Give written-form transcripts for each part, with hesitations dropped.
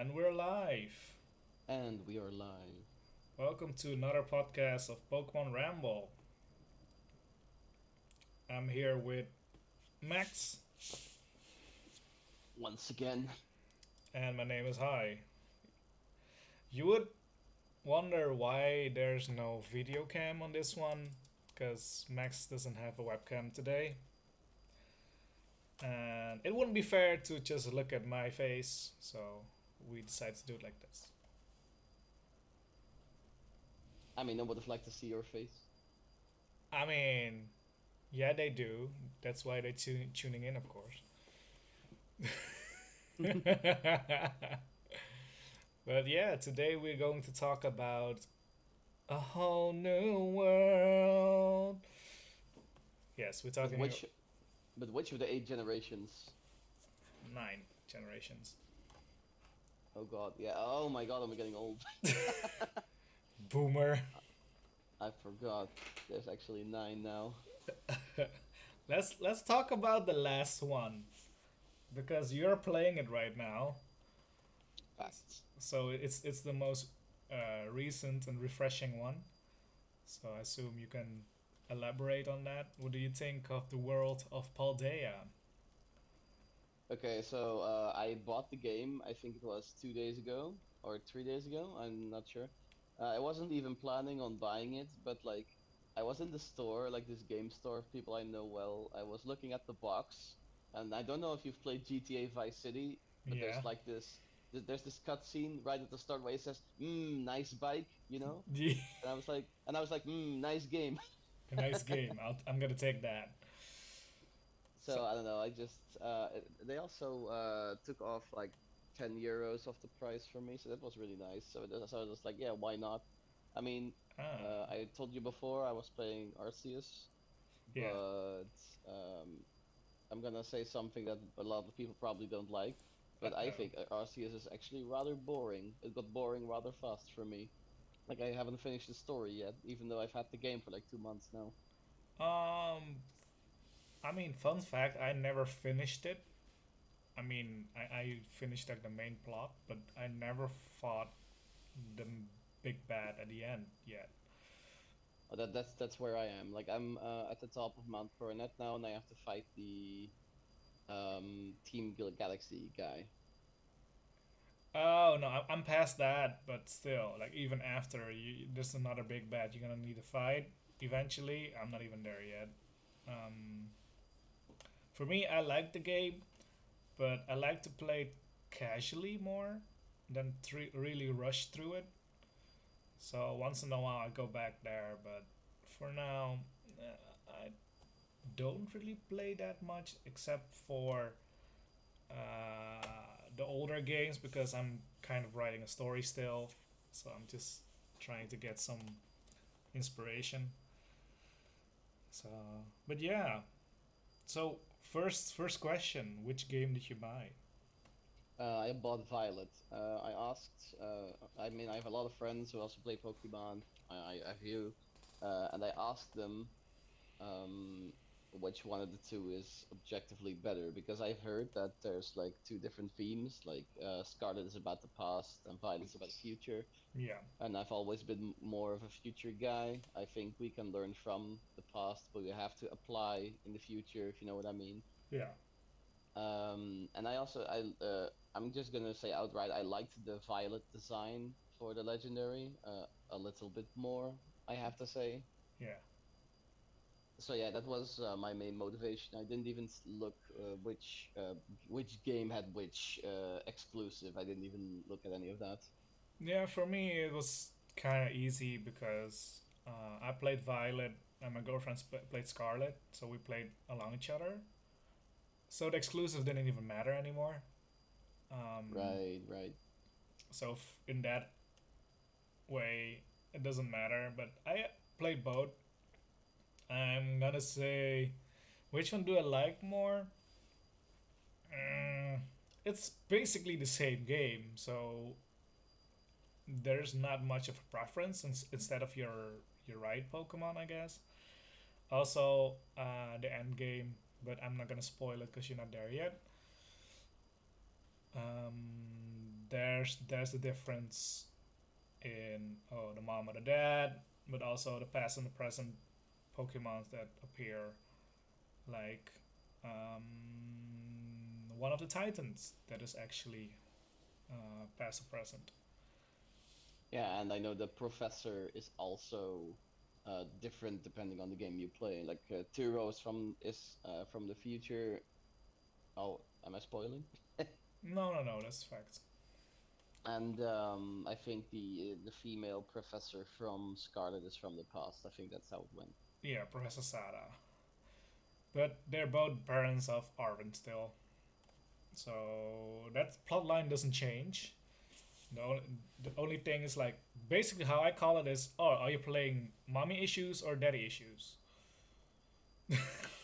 And we're live. And we are live. Welcome to another podcast of Pokemon Ramble. I'm here with Max, Once again. and my name is Hai. You would wonder why there's no video cam on this one, because Max doesn't have a webcam today. And it wouldn't be fair to just look at my face, so we decided to do it like this. I mean, I would have liked to see your face. I mean, yeah, they do. That's why they're tuning in, of course. But yeah, today we're going to talk about a whole new world. Yes, we're But talking which but which of the eight generations? nine generations. Oh god, yeah. Oh my god, I'm getting old. Boomer. I forgot. There's actually nine now. Let's talk about the last one because you're playing it right now. Facts. So it's the most recent and refreshing one. So I assume you can elaborate on that. What do you think of the world of Paldea? Okay, so I bought the game, I think it was 2 days ago or 3 days ago, I'm not sure. I wasn't even planning on buying it, but like I was in the store, like this game store of people I know well. I was looking at the box, and I don't know if you've played GTA Vice City, but Yeah. there's like there's this cutscene right at the start where it says, nice bike," And I was like, nice game." A nice game. I'm gonna take that. So So I don't know. I just they also took off like 10 euros off the price for me, so that was really nice. So I was like, yeah, why not? I mean, ah I told you before I was playing Arceus, yeah. but um, I'm gonna say something that a lot of people probably don't like, Uh but I oh. think Arceus is actually rather boring. It got boring rather fast for me. Like I haven't finished the story yet, even though I've had the game for like 2 months now. Um, I mean, fun fact: I never finished it. I mean, I finished like the main plot, but I never fought the big bad at the end yet. That's where I am. Like I'm at the top of Mount Coronet now, and I have to fight the Galaxy guy. Oh no, I'm past that, but still, like even after there's another big bad you're gonna need to fight eventually. I'm not even there yet. Um, for me, I like the game, but I like to play it casually more than really rush through it. So once in a while I go back there, but for now, I don't really play that much except for the older games because I'm kind of writing a story still. So I'm just trying to get some inspiration. So, but yeah. So first question, which game did you buy? I bought Violet. I asked. I mean, I have a lot of friends who also play Pokemon. I have you, and I asked them um, which one of the two is objectively better because I've heard that there's like two different themes. Like Scarlet is about the past and Violet's about the future. Yeah, And I've always been more of a future guy. I think we can learn from the past, but we have to apply in the future, if you know what I mean. yeah. And I'm just gonna say outright, I liked the violet design for the legendary a little bit more, I have to say. Yeah. So yeah, that was my main motivation. I didn't even look which game had which exclusive. I didn't even look at any of that. Yeah, for me it was kind of easy because I played Violet and my girlfriend played Scarlet, so we played along each other. So the exclusive didn't even matter anymore. Um, Right, right. so in that way, it doesn't matter. But I played both. I'm gonna say, which one do I like more? Mm, it's basically the same game, so there's not much of a preference instead of your right Pokemon, I guess. Also, the end game, but I'm not gonna spoil it because you're not there yet. there's the difference in the mom or the dad, but also the past and the present Pokemons that appear, like one of the Titans that is actually past or present. Yeah, and I know the professor is also different depending on the game you play. Like Tyros from the future. Oh, am I spoiling? No, no, no, that's fact. And I think the female professor from Scarlet is from the past. I think that's how it went. Yeah, Professor Sada. But they're both parents of Arwen still, so that plotline doesn't change. The only, the only thing is like basically how I call it is, oh, are you playing mommy issues or daddy issues?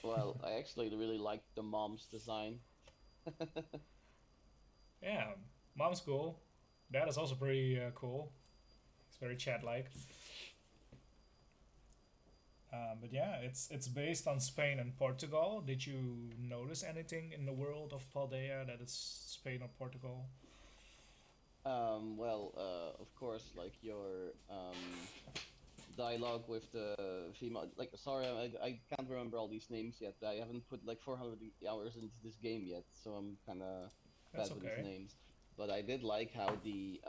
Well, I actually really liked the mom's design. Yeah, mom's cool. Dad is also pretty cool. It's very chat like. But yeah, it's based on Spain and Portugal. Did you notice anything in the world of Paldea that is Spain or Portugal? Well, of course, like your dialogue with the female. Like, sorry, I can't remember all these names yet. I haven't put like 400 hours into this game yet, so I'm kind of That's bad with these okay. names. But I did like how the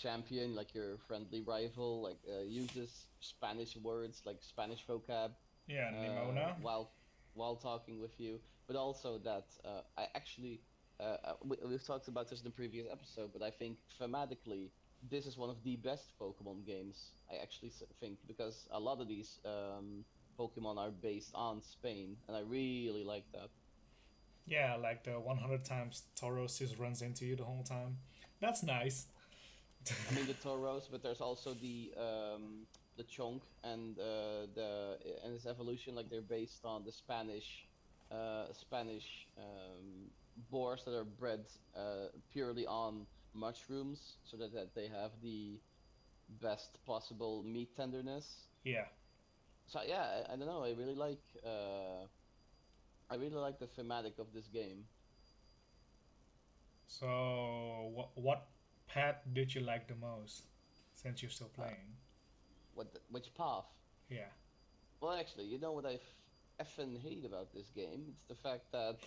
champion, like your friendly rival, like uses Spanish words like Spanish vocab Yeah, Nimona. while talking with you, but also that I actually we've talked about this in the previous episode, but I think thematically this is one of the best Pokemon games. I actually think because a lot of these Pokemon are based on Spain, and I really like that. Yeah, like the 100 times Tauros just runs into you the whole time. That's nice. I mean the Tauros, but there's also the Chonk and its evolution. Like they're based on the Spanish boars that are bred purely on mushrooms, so that they have the best possible meat tenderness. Yeah. So yeah, I don't know. I really like the thematic of this game. So, what pet did you like the most since you're still Uh, playing? which path? Yeah. Well, actually, you know what I effing hate about this game? It's the fact that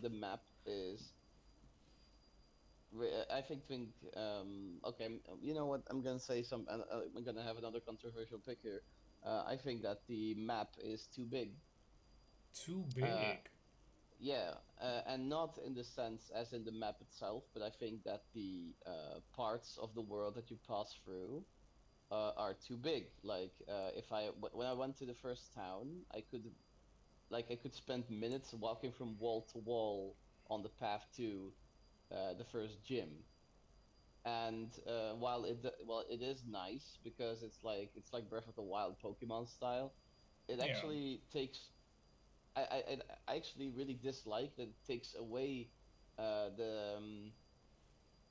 the map is. I think okay, you know what? I'm gonna say some. I'm gonna have another controversial pick here. I think that the map is too big. Too Uh, big. yeah, and not in the sense as in the map itself, but I think that the parts of the world that you pass through are too big. Like if when I went to the first town, I could spend minutes walking from wall to wall on the path to the first gym. And while it is nice because it's like Breath of the Wild Pokemon style, it Yeah. actually takes. I actually really dislike that it takes away uh, the um,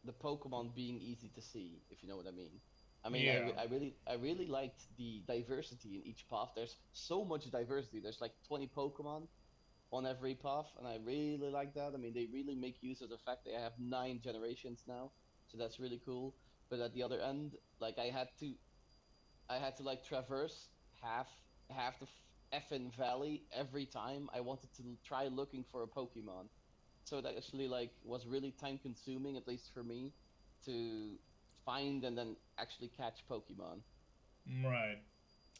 the Pokemon being easy to see, if you know what I mean. I mean, Yeah. I really liked the diversity in each path. There's so much diversity. There's like 20 Pokemon on every path, and I really like that. I mean, they really make use of the fact they have 9 generations now, so that's really cool. But at the other end, like I had to like traverse half half the effing valley every time I wanted to try looking for a Pokemon. So it actually like was really time consuming, at least for me, to find and then actually catch Pokemon. Right.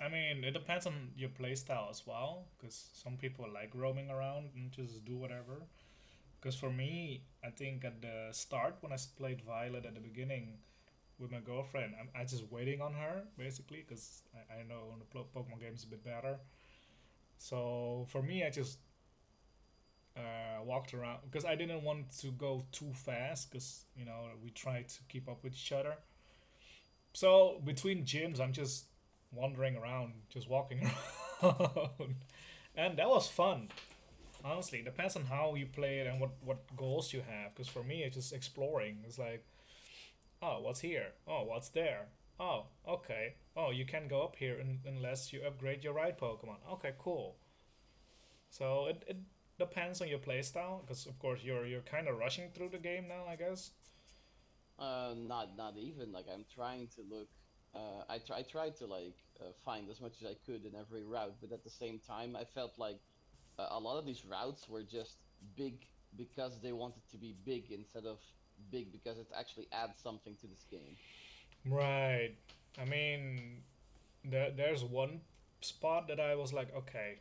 I mean, it depends on your playstyle as well, because some people like roaming around and just do whatever. Because for me, I think at the start when I played Violet at the beginning with my girlfriend, I just waiting on her basically, because I know the Pokemon games a bit better. So for me, I just walked around because I didn't want to go too fast because we tried to keep up with each other. So between gyms, I'm just wandering around, just walking around, and that was fun. Honestly, it depends on how you play it and what goals you have. Because for me, it's just exploring. It's like, oh, what's here? Oh, what's there? Oh, okay. Oh, you can go up here unless you upgrade your right Pokemon. Okay, cool. So depends on your playstyle, because of course you're kind of rushing through the game now, I guess. Not even like I'm trying to look. I tried to like find as much as I could in every route, but at the same time, I felt like a lot of these routes were just big because they wanted to be big instead of big because it actually adds something to this game. Right. I mean, there's one spot that I was like, okay,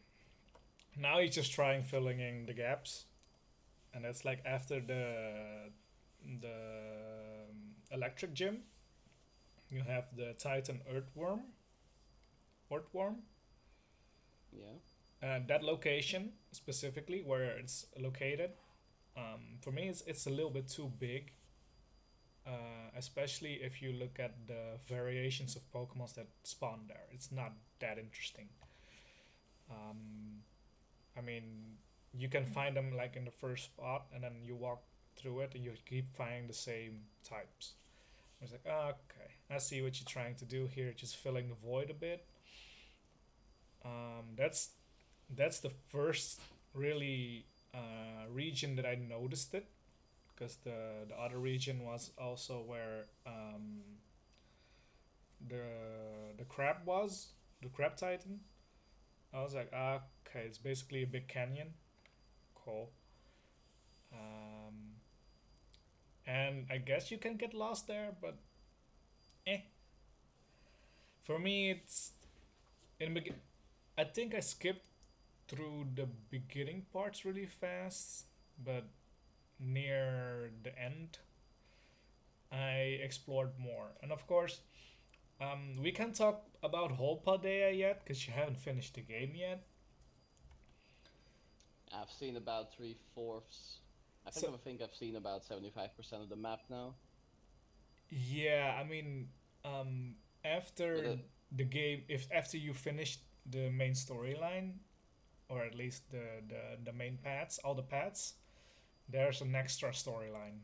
now he's just trying filling in the gaps, and it's like after the electric gym, you have the Titan Earthworm, Yeah. and that location specifically where it's located. For me, it's a little bit too big, especially if you look at the variations of Pokemons that spawn there. It's not that interesting. Um, I mean, you can find them like in the first spot, and then you walk through it, and you keep finding the same types. It's like, oh, okay, I see what you're trying to do here, just filling the void a bit. That's the first really region that I noticed it, because the other region was also where the crab was, the crab titan. I was like, ah, okay, it's basically a big canyon. Cool. Um, and I guess you can get lost there, but eh. For me, it's in the I think I skipped through the beginning parts really fast, but near the end, I explored more. And of course, we can't talk about whole Paldea yet because you haven't finished the game yet. I've seen about three fourths. So I think I've seen about 75% of the map now. yeah, I mean, But after the game, if after you finish the main storyline, or at least the main paths, all the paths, there's an extra storyline.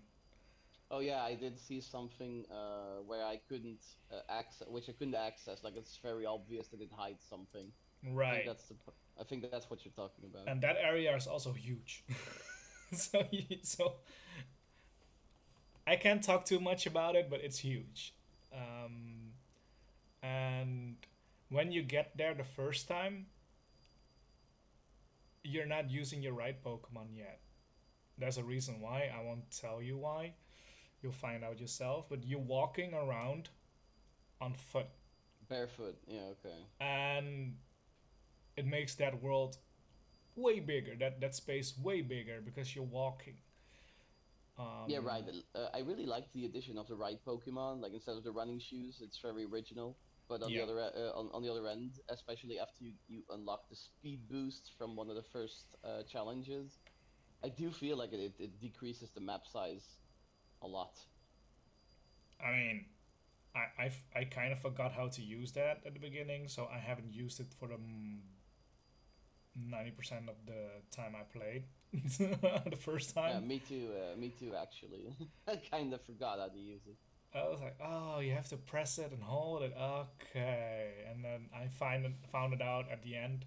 oh yeah, I did see something where I couldn't access, which I couldn't access. Like it's very obvious that it hides something. Right. I think that's what you're talking about. And that area is also huge. So I can't talk too much about it, but it's huge. Um, and when you get there the first time, you're not using your right Pokemon yet. There's a reason why. I won't tell you why. You'll find out yourself. But you're walking around on foot, Barefoot. Yeah. Okay. and it makes that world way bigger. That space way bigger because you're walking. Yeah. Right. Um, I really like the addition of the right Pokemon. Like instead of the running shoes, it's very original. But yeah. on the other end, especially after you unlock the speed boost from one of the first challenges, I do feel like it decreases the map size a lot. I mean, I kind of forgot how to use that at the beginning, so I haven't used it for the 90% of the time I played the first Yeah, time. me too. Me too. Actually, I kind of forgot how to use it. I was like, oh, you have to press it and hold it. Okay, and then found it out at the end.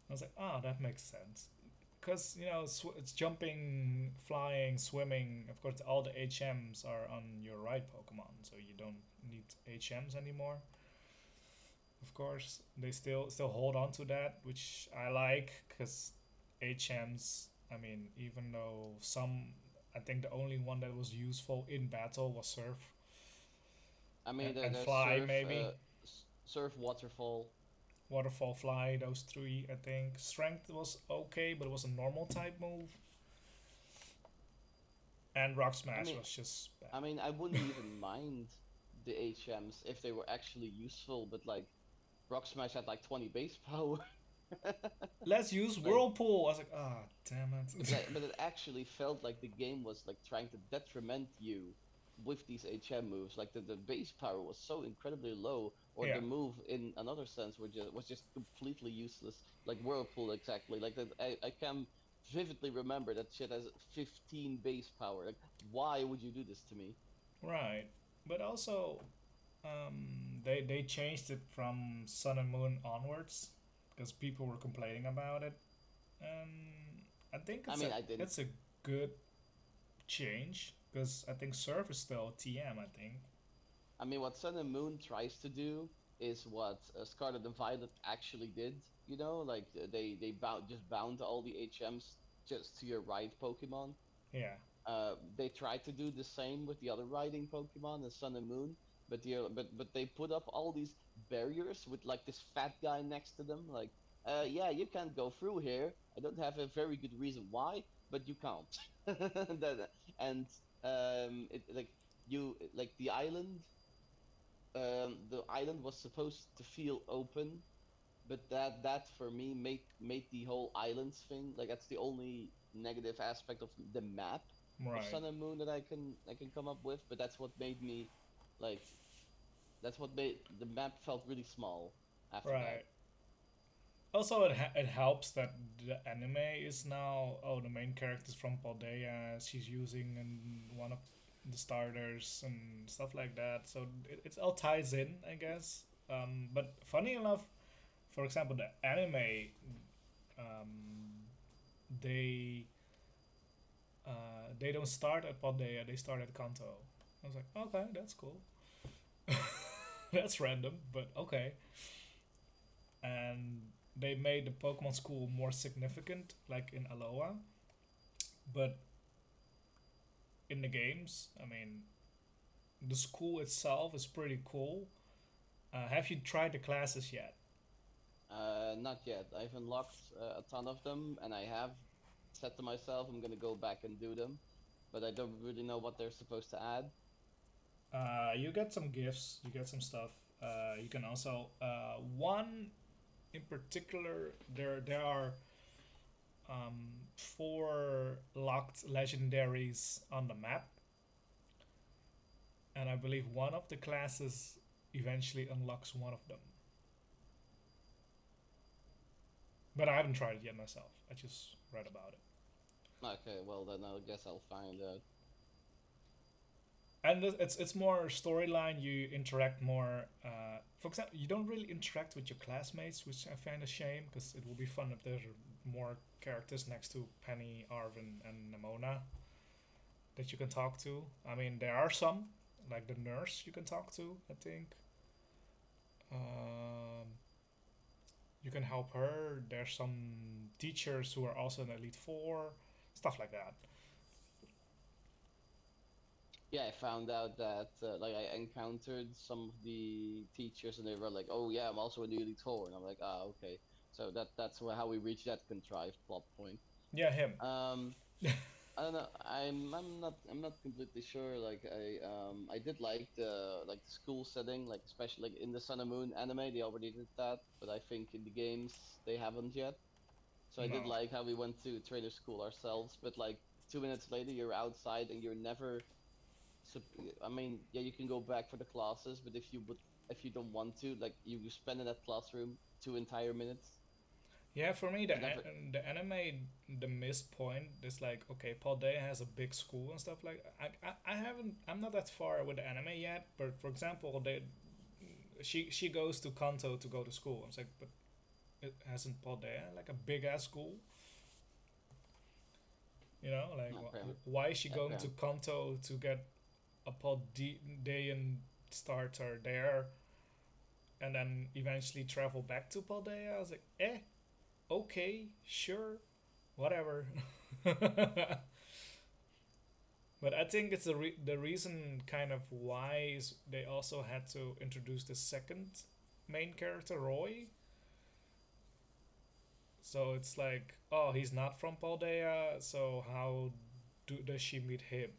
I was like, oh, that makes sense. Because it's jumping, flying, swimming. Of course, all the HMs are on your right Pokemon, so you don't need HMs anymore. Of course, they still hold on to that, which I like because HMs. I mean, even though some, I think the only one that was useful in battle was Surf I mean, and there's Fly surf, maybe. surf, waterfall. Waterfall, Fly, those three. I think Strength was okay, but it was a normal type move, and Rock I Smash mean, was just bad. I wouldn't even mind the HMs if they were actually useful, but like Rock Smash had like 20 base power. Let's use like Whirlpool. I was like, ah, damn it. but it actually felt like the game was like trying to detriment you with these HM moves. Like the base power was so incredibly low, or Yeah, the move in another sense was just completely useless. Like Whirlpool, exactly. Like that, I can vividly remember that shit has 15 base power. Like, why would you do this to me? right. But also, they changed it from Sun and Moon onwards because people were complaining about it. I think I mean, I didn't. it's a good change because I think Surf is still TM. I think. I mean, what Sun and Moon tries to do is what Scarlet and Violet actually did. You know, like they bound all the HMs just to your right Pokemon. Yeah. They tried to do the same with the other riding Pokemon in Sun and Moon, but they put up all these barriers with like this fat guy next to them. Like, yeah, you can't go through here. I don't have a very good reason why, but you can't. And it like you like the island was supposed to feel open, but that for me made the whole islands thing like that's the only negative aspect of the map of Right. Sun and Moon that I can come up with. But that's what made me like that's what made the map felt really small after that. Right. Also, it helps that the anime is now, oh, the main character is from Paldea. She's using one of the starters and stuff like that. So it all ties in, I guess. But funny enough, for example, the anime, um, they they don't start at Paldea. They start at Kanto. I was like, okay, that's cool. That's random, but okay. And they made the Pokemon School more significant, like in Aloha. But in the games, I mean, the school itself is pretty cool. Have you tried the classes yet? Not yet. I've unlocked a ton of them, and I have said to myself I'm gonna go back and do them, but I don't really know what they're supposed to add. You get some gifts, you get some stuff. You can also one in particular. There are four locked legendaries on the map, and I believe one of the classes eventually unlocks one of them. But I haven't tried it yet myself. I just read about it. Okay, well then I guess I'll find out. And it's more storyline. You interact more. For example, you don't really interact with your classmates, which I find a shame because it would be fun if there are more characters next to Penny, Arvin, and Namona that you can talk to. I mean, there are some like the nurse you can talk to. I think you can help her. There's some teachers who are also in Elite Four, stuff like that. Yeah, I found out that like I encountered some of the teachers, and they were like, "Oh yeah, I'm also a newly tour," and I'm like, "Ah, okay." So that's how we reached that contrived plot point. Yeah, him. Um, I don't know. I'm not completely sure. Like I did like the school setting, like especially like in the Sun and Moon anime, they already did that, but I think in the games they haven't yet. So I did No. like how we went to trainer school ourselves, but like 2 minutes later you're outside and you're never so I mean, yeah, you can go back for the classes, but if you don't want to, like you spend in that classroom 2 entire minutes. Yeah, for me, You never. the anime, the missed point is like, okay, Paldea has a big school and stuff like. I haven't. I'm not that far with the anime yet, but for example, she goes to Kanto to go to school. I was like, but it hasn't Paldea like a big ass school? You know, like Apparently, why is she going to apparently. Kanto to get a Paldean starter there, and then eventually travel back to Paldea? I was like, okay, sure, whatever. But I think it's the reason kind of why is they also had to introduce the second main character, Roy. So it's like, oh, he's not from Paldea, so how does she meet him?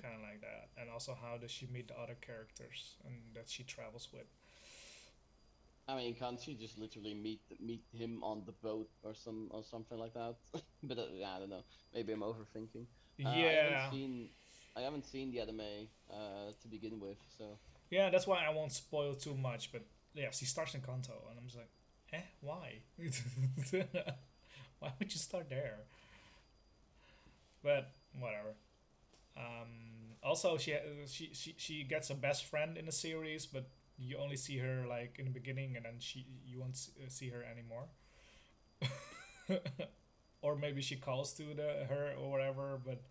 Kind of like that. And also, how does she meet the other characters and that she travels with? I mean, can't you just literally meet him on the boat or something like that? But yeah, I don't know. Maybe I'm overthinking. I haven't Yeah, seen I haven't seen the anime to begin with, so yeah, that's why I won't spoil too much. But yeah, she starts in Kanto, and I'm just like, why? Why would you start there? But whatever. Also, she gets a best friend in the series, but you only see her like in the beginning, and then you won't see her anymore. or maybe she calls to the her or whatever, but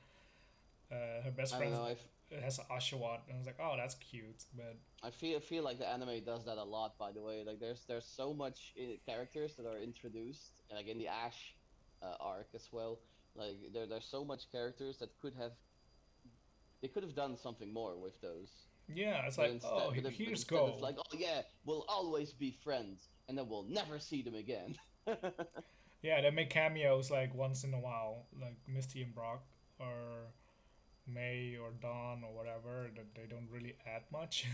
her best I don't friend know. has an Oshawott, and I was like, oh, that's cute, but I feel like the anime does that a lot. By the way, like there's so much characters that are introduced, like in the Ash arc as well. Like there's so much characters that they could have done something more with those. yeah, it's But like, oh, instead, but here's instead, it's Go. like, oh yeah, we'll always be friends, and then we'll never see them again. Yeah, they make cameos like once in a while, like Misty and Brock, or May or Dawn or whatever. That they don't really add much.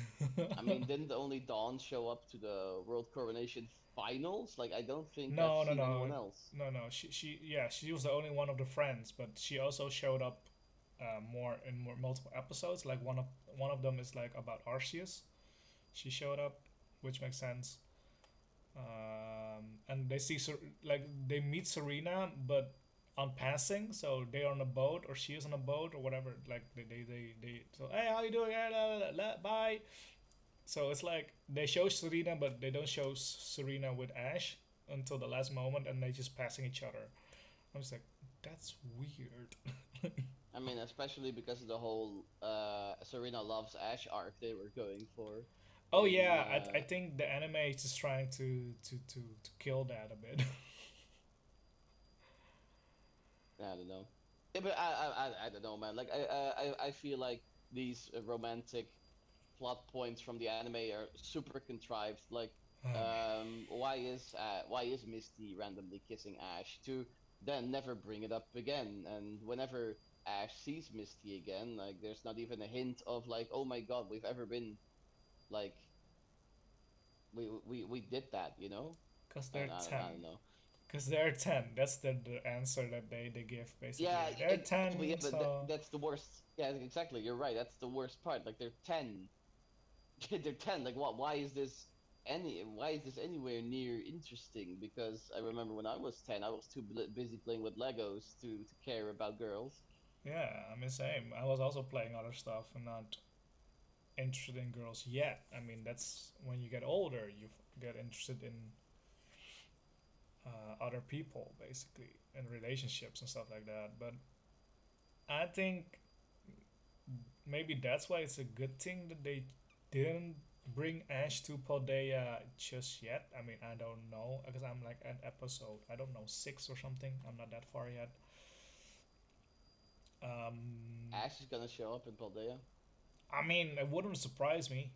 I mean, didn't only Dawn show up to the World Coronation finals? Like, I don't think I've No, no, seen no, anyone else. no, no. Yeah, she was the only one of the friends, but she also showed up more in more multiple episodes. Like one of them is like about Arceus. She showed up, which makes sense. And they see like they meet Serena, but on passing, so they're on a boat or she is on a boat or whatever. Like they so hey, how you doing? Yeah, bye. So it's like they show Serena, but they don't show Serena with Ash until the last moment, and they just passing each other. I'm just like, that's weird. I mean, especially because of the whole Serena loves Ash arc they were going for Oh in yeah, I think the anime is just trying to kill that a bit. I don't know. Yeah, but I don't know, man. Like I feel like these romantic plot points from the anime are super contrived. Like, Oh man, why is Misty randomly kissing Ash to then never bring it up again? And whenever Ash sees Misty again, like there's not even a hint of like, oh my god, we've ever been like we did that, you know? cause And they're 10. I don't know. Cause they're 10. That's the answer that they give Yeah, basically. They're but 10, yeah, but so that's the worst. Yeah, exactly. You're right. That's the worst part. Like they're 10. They're 10. Like what? Why is this anywhere near interesting? Because I remember when I was 10, I was too busy playing with Legos to care about girls. yeah, I mean same. I was also playing other stuff and not interested in girls yet. I mean that's when you get older, you get interested in other people basically and relationships and stuff like that. But I think maybe that's why it's a good thing that they didn't bring Ash to Paldea just yet. I mean, I don't know because I'm like at episode I don't know 6 or something. I'm not that far yet. Um, Ash is gonna show up in Paldea. I mean, it wouldn't surprise me,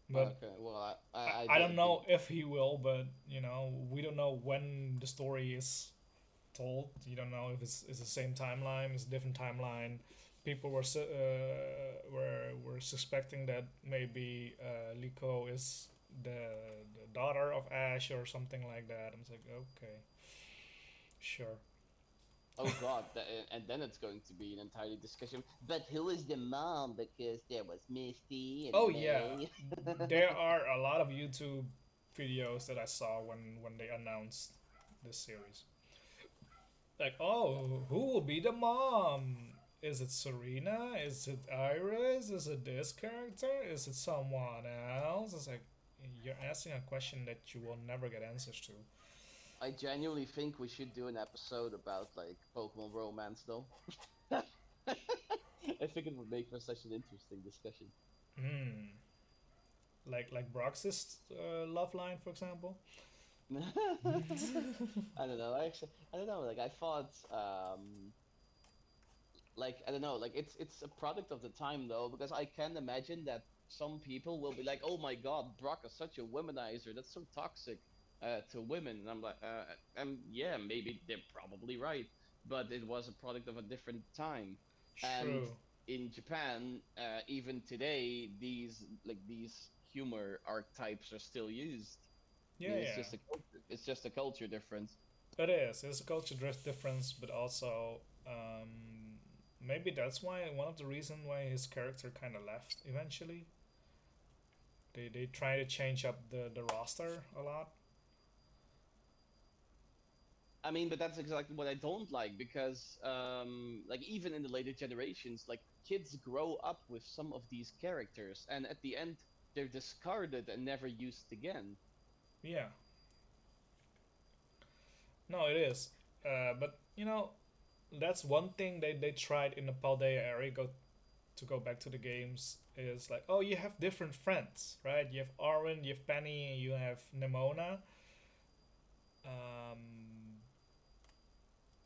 but Okay, well, I I don't did. know if he will. But you know, we don't know when the story is told. You don't know if it's the same timeline, it's a different timeline. People were suspecting that maybe Liko is the daughter of Ash or something like that. I'm like, okay, sure. Oh God, and then it's going to be an entirely discussion. But who is the mom? Because there was Misty Oh and yeah, May. there are a lot of YouTube videos that I saw when they announced this series. Like, oh, who will be the mom? Is it Serena? Is it Iris? Is it this character? Is it someone else? It's like you're asking a question that you will never get answers to. I genuinely think we should do an episode about like Pokemon romance, though. I think it would make for such an interesting discussion. Hmm. Like Brox's love line, for example. I don't know. Actually, I don't know. Like I thought, like I don't know. Like it's a product of the time though, because I can imagine that some people will be like, "Oh my God, Brock is such a womanizer. That's so toxic to women." And I'm like, yeah, maybe they're probably right, but it was a product of a different time, and True. in Japan, even today, these humor archetypes are still used. I Yeah, mean, yeah. it's just a culture difference. It is. It's a culture drift difference, but also maybe that's why one of the reasons why his character kind of left eventually. They try to change up the roster a lot. I mean, but that's exactly what I don't like because, like, even in the later generations, like, kids grow up with some of these characters, and at the end, they're discarded and never used again. Yeah, No, it is. But you know, that's one thing they tried in the Paldea area. To go back to the games is like, oh, you have different friends, right? You have Arwen, you have Penny, you have Nimona. Um,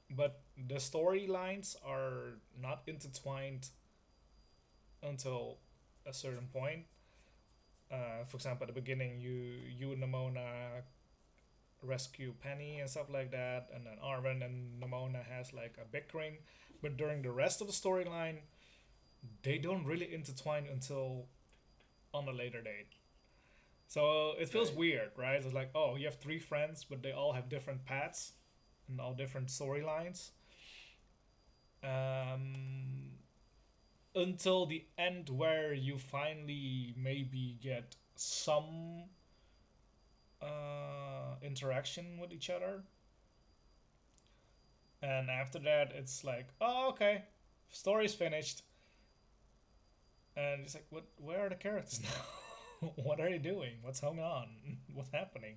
but the storylines are not intertwined until a certain point. For example, at the beginning, you and Nimona rescue Penny and stuff like that, and then Arwen and Nimona has like a bickering. But during the rest of the storyline, they don't really intertwine until on a later date. So it feels Right. weird, right? It's like, oh, you have three friends, but they all have different paths and all different storylines. Um, until the end, where you finally maybe get some interaction with each other, and after that, it's like, oh, okay, story's finished, and it's like, what? Where are the characters now? What are they doing? What's going on? What's happening?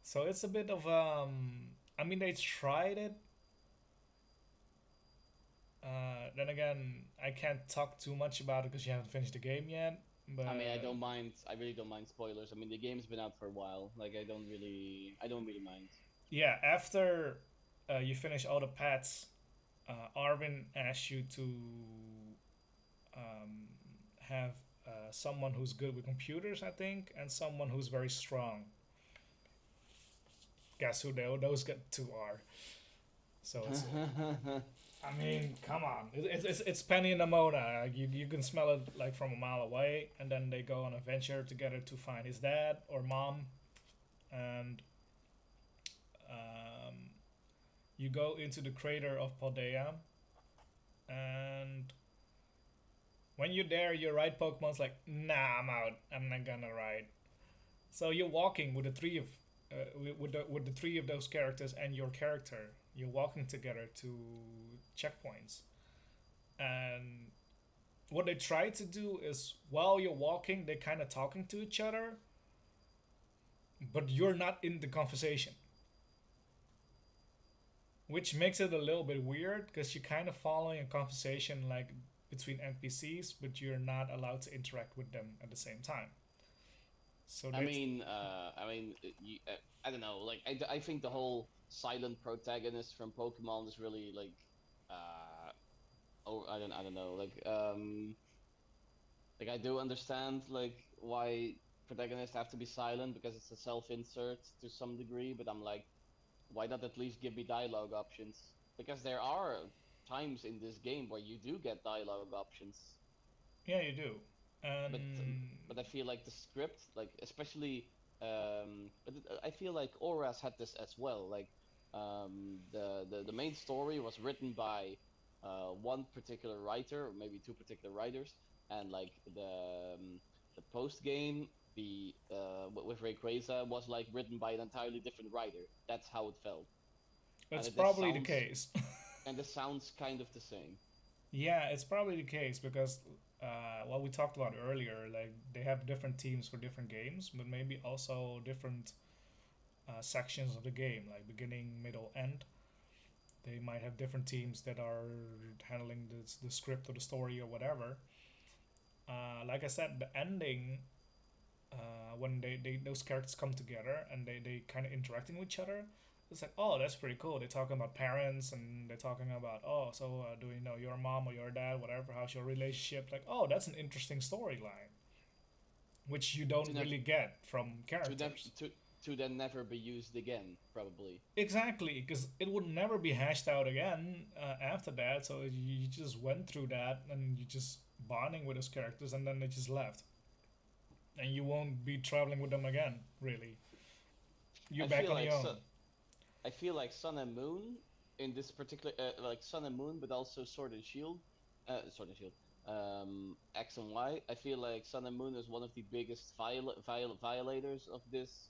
So it's a bit of I mean, they tried it. Then again, I can't talk too much about it because you haven't finished the game yet. I mean, I But don't mind. I really don't mind spoilers. I mean, the game's been out for a while. Like, I don't really mind. yeah, after you finish all the paths, Arvin asks you to um, have someone who's good with computers, I think, and someone who's very strong. Guess who those two are? So it's I mean, come on. It's Penny and Amona. You can smell it like from a mile away, and then they go on a venture together to find his dad or mom, and um, you go into the crater of Paldea, and when you're there, you ride Pokemon's like, nah, I'm out. I'm not gonna ride. So you're walking with the three of with the three of those characters and your character. You're walking together to checkpoints, and what they try to do is while you're walking, they're kind of talking to each other, but you're not in the conversation, which makes it a little bit weird because you're kind of following a conversation like between NPCs, but you're not allowed to interact with them at the same time. So that's I don't know. Like, I think the whole silent protagonist from Pokemon is really like, uh, oh, I don't know. Like I do understand like why protagonists have to be silent because it's a self-insert to some degree, but I'm like, why not at least give me dialogue options? Because there are times in this game where you do get dialogue options, yeah, you do, but and but I feel like the script, like especially, I feel like Auras had this as well. Like, the main story was written by one particular writer, or maybe two particular writers, and like the post game, with Rayquaza was like written by an entirely different writer. That's how it felt, it's and this probably the sounds case. and this sounds kind of the same. Yeah, it's probably the case because what we talked about earlier, like they have different teams for different games, but maybe also different sections of the game, like beginning, middle, end. They might have different teams that are handling the script or the story or whatever. Like I said, the ending, when they those characters come together and they kind of interacting with each other, it's like, oh, that's pretty cool. They're talking about parents and they're talking about, oh, so do you know your mom or your dad, whatever, how's your relationship? Like, oh, that's an interesting storyline, which you To don't never really get from to never characters. to then never be used again, probably. Exactly, because it would never be hashed out again after that. So you just went through that and you just bonding with those characters, and then they just left, and you won't be traveling with them again. Really, you're I back feel on your like own. I feel like Sun and Moon in this particular, like Sun and Moon, but also Sword and Shield, X and Y. I feel like Sun and Moon is one of the biggest violators of this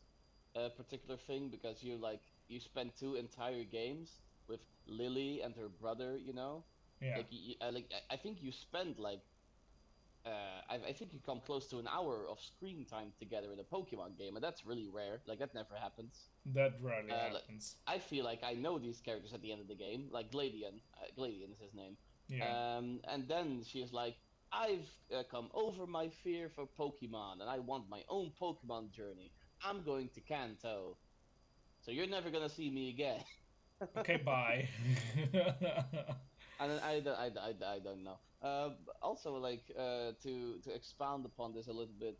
particular thing because you spend two entire games with Lily and her brother. You know, Yeah, like I think you spend like I think you come close to an hour of screen time together in a Pokemon game, and that's really rare. Like that never happens. That rarely Like happens. I feel like I know these characters at the end of the game, like Gladian. Gladian is his name. Yeah. And then she is like, "I've come over my fear for Pokemon, and I want my own Pokemon journey. I'm going to Kanto, so you're never gonna see me again." Okay, bye. And then I don't know. Also, like to expound upon this a little bit,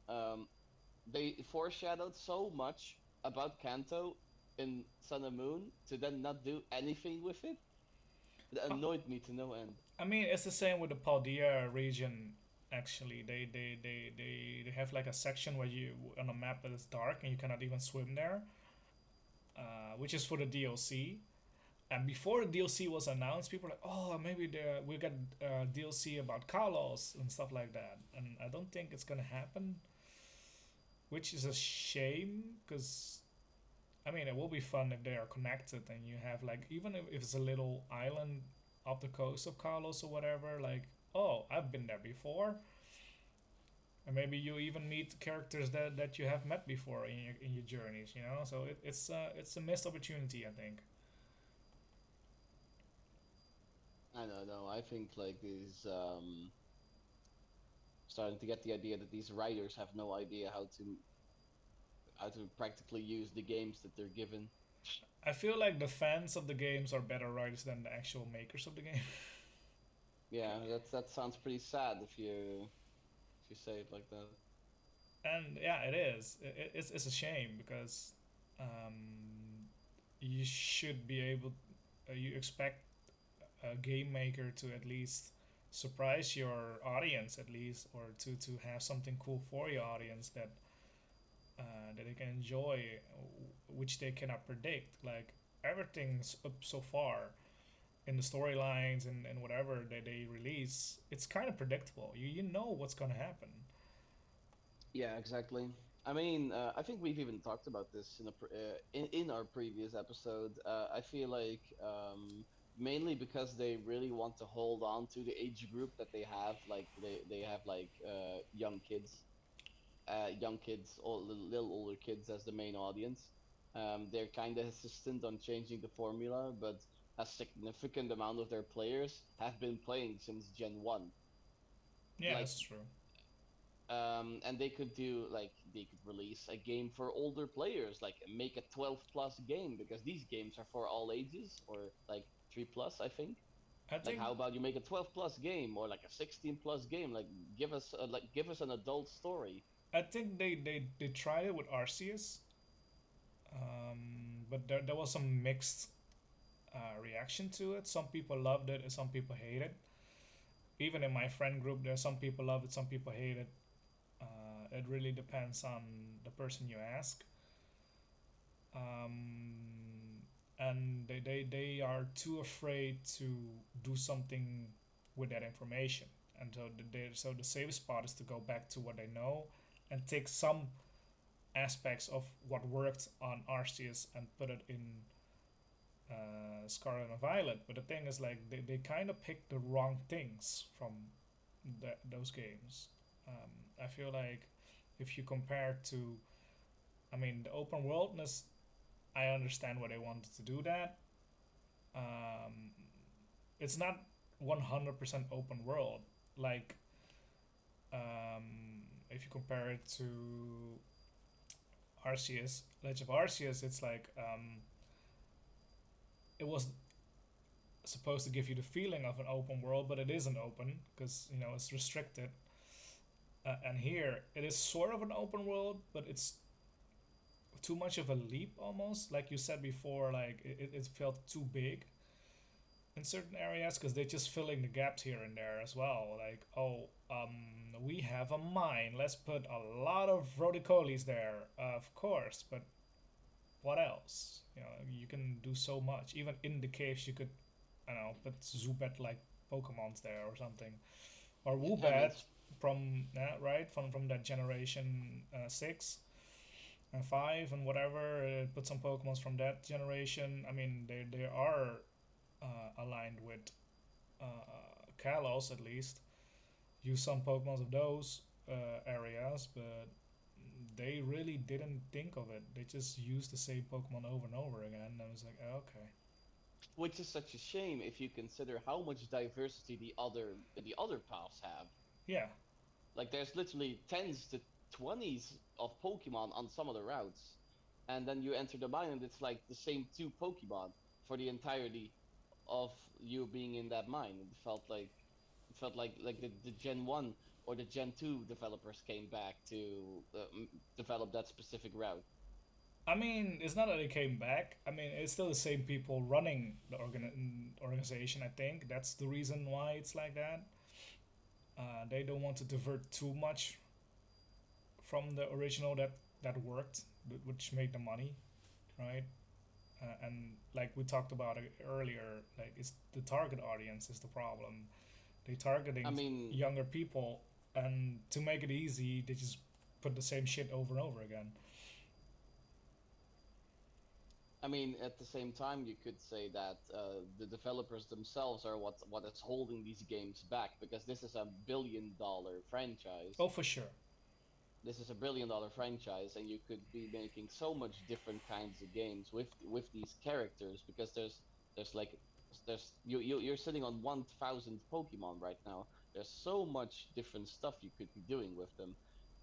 they foreshadowed so much about Kanto in Sun and Moon to then not do anything with it. It Oh, annoyed me to no end. I mean, it's the same with the Paldea region. Actually, they have like a section where you on a map that is dark and you cannot even swim there, which is for the DLC. And before the DLC was announced, people were like, "Oh, maybe we got DLC about Carlos and stuff like that." And I don't think it's gonna happen, which is a shame because I mean it will be fun if they are connected and you have like even if it's a little island off the coast of Carlos or whatever. Like, oh, I've been there before, and maybe you even meet characters that you have met before in your journeys. You know, so it's a missed opportunity, I think. I don't know. I think like these starting to get the idea that these writers have no idea how to practically use the games that they're given. I feel like the fans of the games are better writers than the actual makers of the game. Yeah, that sounds pretty sad if you say it like that. And yeah, it is. It's a shame because um, you should be able. You expect a game maker to at least surprise your audience, at least, or to have something cool for your audience that they can enjoy, which they cannot predict. Like everything's up so far in the storylines and whatever that they release, it's kind of predictable. You know what's gonna happen. Yeah, exactly. I mean, I think we've even talked about this in our previous episode. I feel like mainly because they really want to hold on to the age group that they have, like they have like young kids, or little older kids as the main audience. They're kind of hesitant on changing the formula, but a significant amount of their players have been playing since Gen 1. Yeah, Like that's true. and they could do like they could release a game for older players, like make a 12 plus game, because these games are for all ages, or like 3 plus, I think. I Like, think how about you make a 12 plus game, or like a 16 plus game? Like, give us an adult story. they tried it with Arceus, but there was some mixed reaction to it. Some people loved it and some people hated it. Even in my friend group, there are some people love it, some people hate it. It really depends on the person you ask. Um, and they are too afraid to do something with that information. And so the safe spot is to go back to what they know and take some aspects of what worked on Arceus and put it in Scarlet and Violet. But the thing is, like, they kind of picked the wrong things from those games. I feel like if you compare to, I mean, the open worldness, I understand why they wanted to do that. Um, it's not 100% open world. Like, if you compare it to Arceus, Legend of Arceus, it's like it was supposed to give you the feeling of an open world, but it isn't open because you know it's restricted. And here it is sort of an open world, but it's too much of a leap almost. Like you said before, like it felt too big in certain areas because they're just filling the gaps here and there as well. Like, oh, we have a mine. Let's put a lot of roticolis there, of course. But what else? You know, you can do so much. Even in the caves, you could, I don't know, put Zubat like Pokemon's there or something, or Yeah, and Woobat from right from that generation 6 and 5 and whatever. Put some Pokemons from that generation. I mean, they are aligned with Kalos at least. use some Pokemons of those areas, but they really didn't think of it. They just used the same Pokemon over and over again. And I was like, oh, okay, Which is such a shame if you consider how much diversity the other paths have. yeah. Like there's literally tens to twenties of Pokemon on some of the routes, and then you enter the mine and it's like the same two Pokemon for the entirety of you being in that mine. It felt like the Gen 1 or the Gen 2 developers came back to develop that specific route. I mean, it's not that they came back. I mean, it's still the same people running the organization. I think that's the reason why it's like that. They don't want to divert too much from the original that worked, which made the money, right? And like we talked about it earlier, like it's the target audience is the problem. They I targeting mean, younger people, and to make it easy, they just put the same shit over and over again. I mean, at the same time, you could say that the developers themselves are what is holding these games back because this is a billion-dollar franchise. Oh, for sure. This is a billion-dollar franchise, and you could be making so much different kinds of games with these characters because there's like you're sitting on 1,000 Pokemon right now. There's so much different stuff you could be doing with them,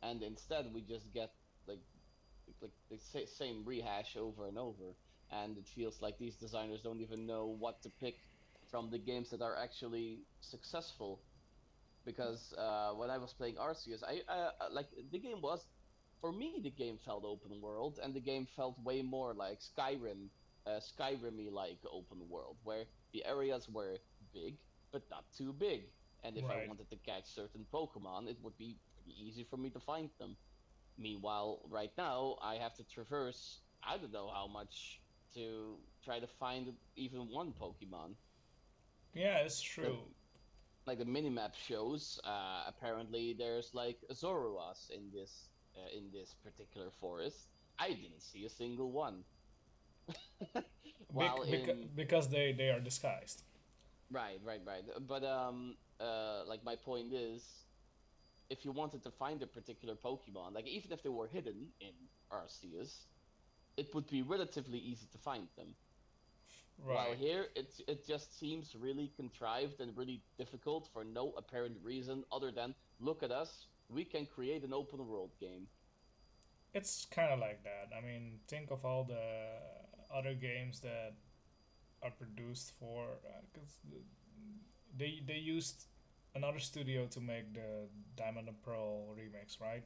and instead we just get like like the same rehash over and over, and it feels like these designers don't even know what to pick from the games that are actually successful. Because when I was playing Arceus, like the game was, for me, the game felt open world, and the game felt way more like Skyrim-y like open world, where the areas were big but not too big, and if I Right. wanted to catch certain Pokemon, it would be pretty easy for me to find them. Meanwhile, right now, I have to traverse I don't know how much to try to find even one Pokemon. Yeah, it's The true. like the minimap shows, apparently there's like Zoroas in this particular forest. I didn't see a single one. While in Because they are disguised. right. But like my point is, if you wanted to find a particular Pokemon, like even if they were hidden in Arceus, it would be relatively easy to find them. While Right. here, it just seems really contrived and really difficult for no apparent reason other than look at us, we can create an open world game. It's kind of like that. I mean, think of all the other games that are produced for because they used another studio to make the Diamond and Pearl remakes, right?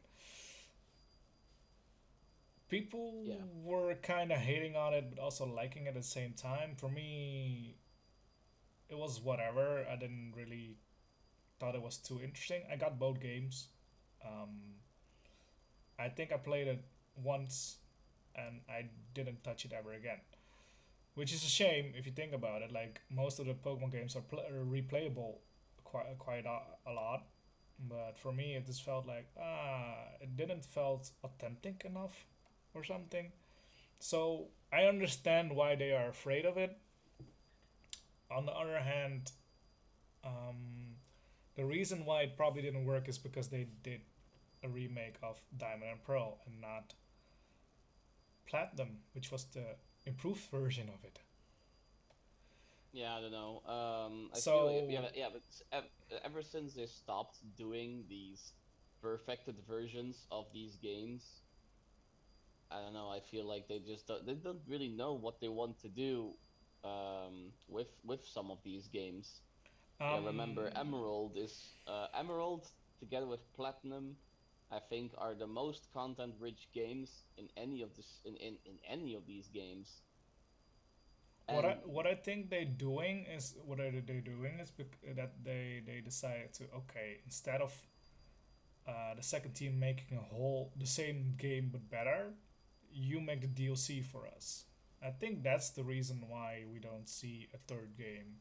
People Yeah, were kind of hating on it, but also liking it at the same time. For me, it was whatever. I didn't really thought it was too interesting. I got both games. Um, I think I played it once, and I didn't touch it ever again. Which is a shame if you think about it. Like most of the Pokemon games are replayable quite a lot, but for me it just felt like it didn't felt authentic enough or something. So I understand why they are afraid of it. On the other hand, um, the reason why it probably didn't work is because they did a remake of Diamond and Pearl and not Platinum, which was the improved version of it. yeah, I don't know. I feel So yeah, but ever since they stopped doing these perfected versions of these games, I don't know. I feel like they don't really know what they want to do with some of these games. Yeah, remember um, Emerald together with Platinum, I think are the most content-rich games in any of in any of these games. And what I think they're doing is that they decided to, okay, instead of the second team making a whole the same game but better, you make the DLC for us. I think that's the reason why we don't see a third game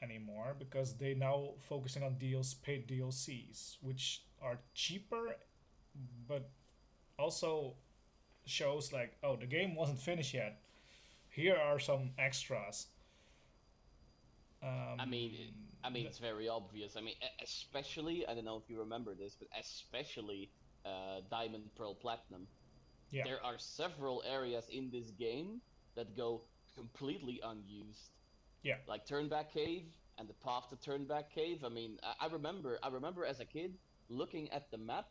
anymore, because they now focusing on deals paid DLCs, which are cheaper but also shows like, oh, the game wasn't finished yet. Here are some extras. I mean, Um, I mean, The, it's very obvious. I mean, especially, I don't know if you remember this, but especially Diamond, Pearl, Platinum. yeah, There are several areas in this game that go completely unused, yeah, like Turnback Cave and the path to Turnback Cave. I mean, I remember as a kid looking at the map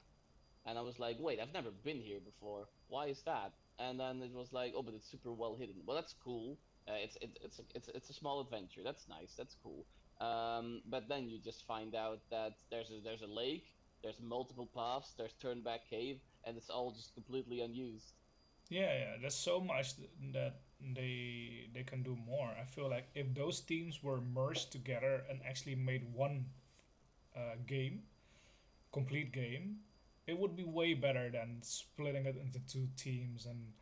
and I was like, wait, I've never been here before. Why is that? And then it was like, oh, but it's super well hidden. Well, that's cool. It's a small adventure. That's nice. That's cool. But then you just find out that there's a lake, there's multiple paths, there's Turnback Cave, and it's all just completely unused. yeah, yeah. There's so much that they can do more. I feel like if those teams were merged together and actually made one game, complete game, it would be way better than splitting it into two teams and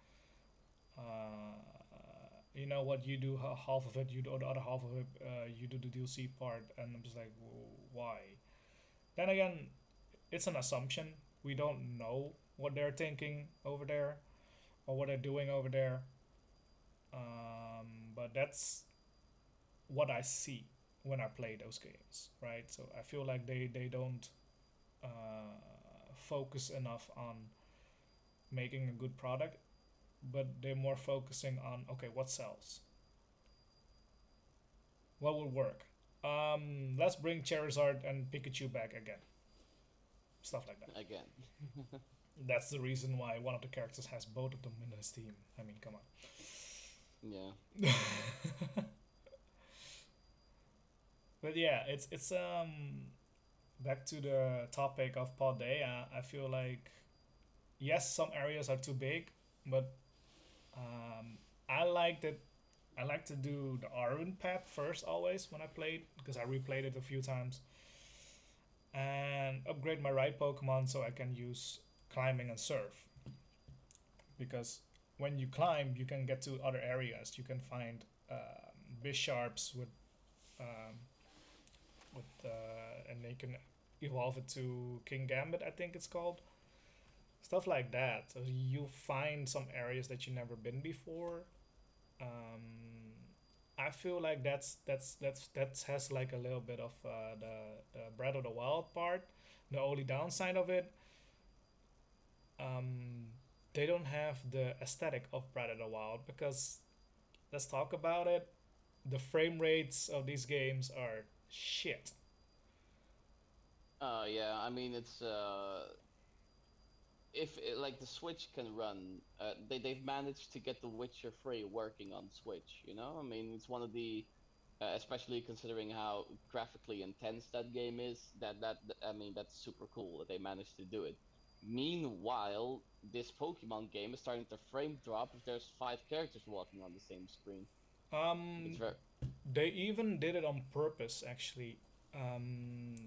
you know what, you do half of it, you do the other half of it, you do the DLC part, and I'm just like, why? Then again, it's an assumption. We don't know what they're thinking over there or what they're doing over there. But that's what I see when I play those games, right? So I feel like they don't focus enough on making a good product, but they're more focusing on, okay, what sells, what will work. Let's bring Charizard and Pikachu back again, stuff like that. Again. That's the reason why one of the characters has both of them in his team. I mean, come Yeah. on. But yeah, it's back to the topic of Paldea. I feel like yes, some areas are too big, but I like that. I like to do the Arun path first always when I played because I replayed it a few times and upgrade my right Pokemon so I can use climbing and surf because when you climb you can get to other areas. You can find Bisharps um, and they can evolve it to King Gambit, I think it's called, stuff like that. So you find some areas that you never been before. um, I feel like that has like a little bit of the Breath of the Wild part. The only downside of it, um, they don't have the aesthetic of Breath of the Wild because let's talk about it. The frame rates of these games are shit. Yeah. I mean, it's if like the Switch can run, they've managed to get The Witcher 3 working on Switch. You know, I mean, it's one of the, especially considering how graphically intense that game is. I mean, that's super cool that they managed to do it. Meanwhile, this Pokemon game is starting to frame drop if there's five characters walking on the same screen. It's Um, very, they even did it on purpose, actually.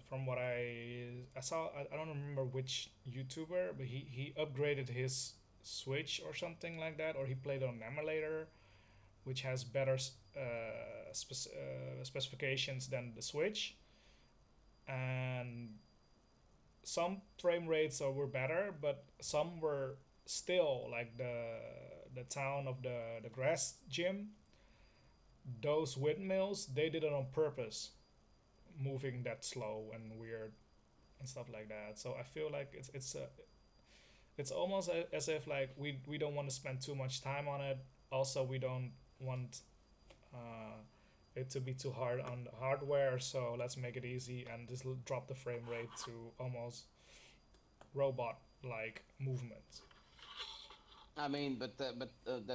From what I saw, I don't remember which YouTuber, but he upgraded his Switch or something like that, or he played on an emulator, which has better specifications than the Switch, and some frame rates were better, but some were still like the town of the grass gym. Those windmills, they did it on purpose, moving that slow and weird and stuff like that. So I feel like it's almost as if like we don't want to spend too much time on it. Also, we don't want uh, it to be too hard on the hardware. So let's make it easy and just drop the frame rate to almost robot like movements. I mean,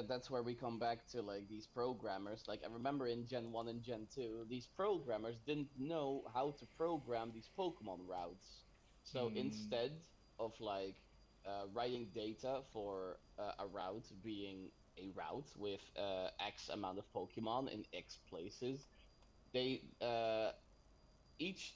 that's where we come back to like these programmers. Like I remember in Gen 1 and Gen 2, these programmers didn't know how to program these Pokemon routes. So Mm, instead of like writing data for a route being a route with X amount of Pokemon in X places, they each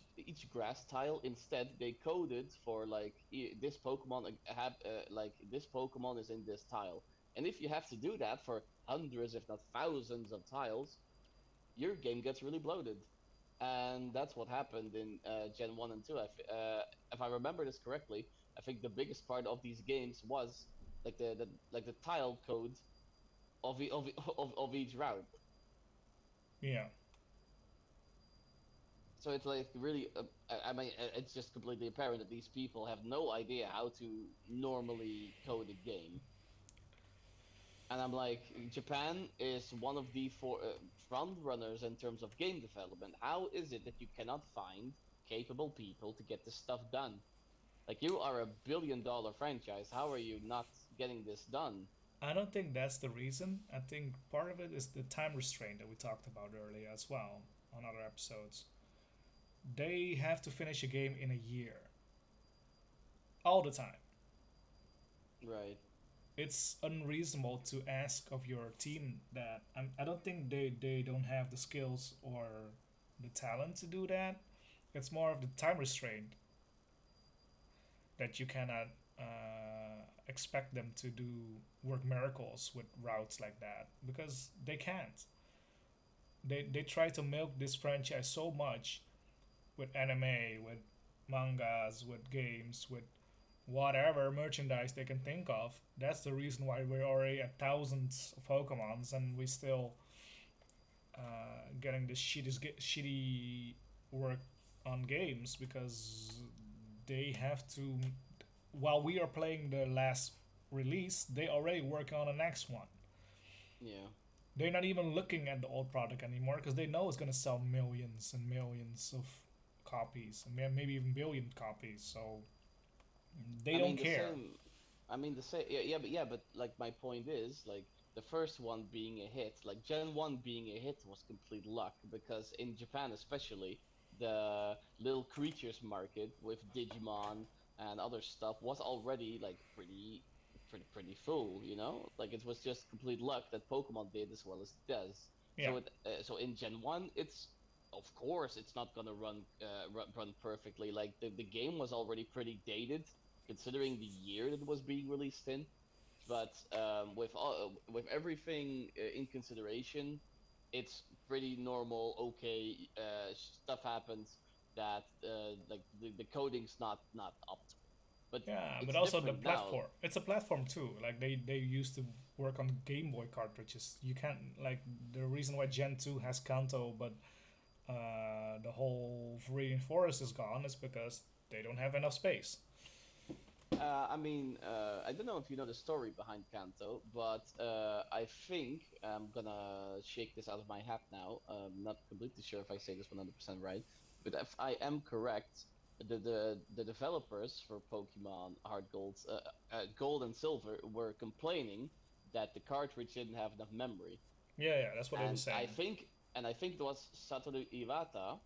grass tile instead they coded for like this Pokemon have like this Pokemon is in this tile, and if you have to do that for hundreds if not thousands of tiles, your game gets really bloated, and that's what happened in Gen 1 and 2. If I remember this correctly, I think the biggest part of these games was like the tile code of each route. yeah. So it's like really, I mean, it's just completely apparent that these people have no idea how to normally code a game. And I'm like, Japan is one of the four front runners in terms of game development. How is it that you cannot find capable people to get this stuff done? Like, you are $1 billion franchise. How are you not getting this done? I don't think that's the reason. I think part of it is the time restraint that we talked about earlier as well on other episodes. They have to finish a game in a year, all the time. Right. It's unreasonable to ask of your team that. I don't think they don't have the skills or the talent to do that. It's more of the time restraint that you cannot expect them to do work miracles with routes like that because they can't. They try to milk this franchise so much with anime, with mangas, with games, with whatever merchandise they can think of. That's the reason why we're already at thousands of Pokemons and we still getting this shitty work on games because they have to. While we are playing the last release, they already work on the next one. Yeah. They're not even looking at the old product anymore because they know it's gonna sell millions and millions of copies, maybe even billion copies. So they I don't mean the care. same. I mean the same. Yeah, but like my point is like the first one being a hit, like Gen 1 being a hit was complete luck because in Japan especially the little creatures market with Digimon and other stuff was already like pretty full, you know? Like it was just complete luck that Pokemon did as well as it does. Yeah, So in Gen 1 it's of course it's not going to run perfectly. Like the game was already pretty dated considering the year that it was being released in. But with everything in consideration, it's pretty normal. Okay, stuff happens that like the coding's not optimal, but yeah, but it's also the different now. platform. It's a platform too. Like they used to work on Game Boy cartridges. You can't like the reason why Gen 2 has Kanto, but the whole Forest is gone is because they don't have enough space. I mean, I don't know if you know the story behind Kanto, but I think I'm gonna shake this out of my hat now. Not completely sure if I say this 100% right, but if I am correct, the developers for Pokemon Gold and Silver were complaining that the cartridge didn't have enough memory. Yeah, yeah, that's what they were And I saying. think and I think it was Satoru Iwata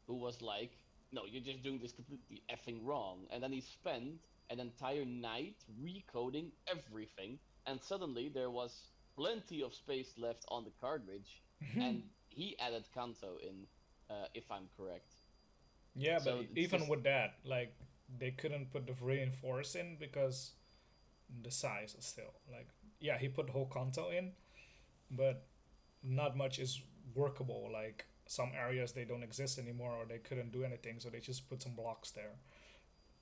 who was like, "No, you're just doing this completely effing wrong." And then he spent an entire night recoding everything, and suddenly there was plenty of space left on the cartridge, and he added Kanto in, if I'm correct. Yeah, but So it's even just with that, like they couldn't put the reinforce in because the size is still like yeah he put the whole Kanto in, but not much is workable. Like some areas they don't exist anymore or they couldn't do anything, so they just put some blocks there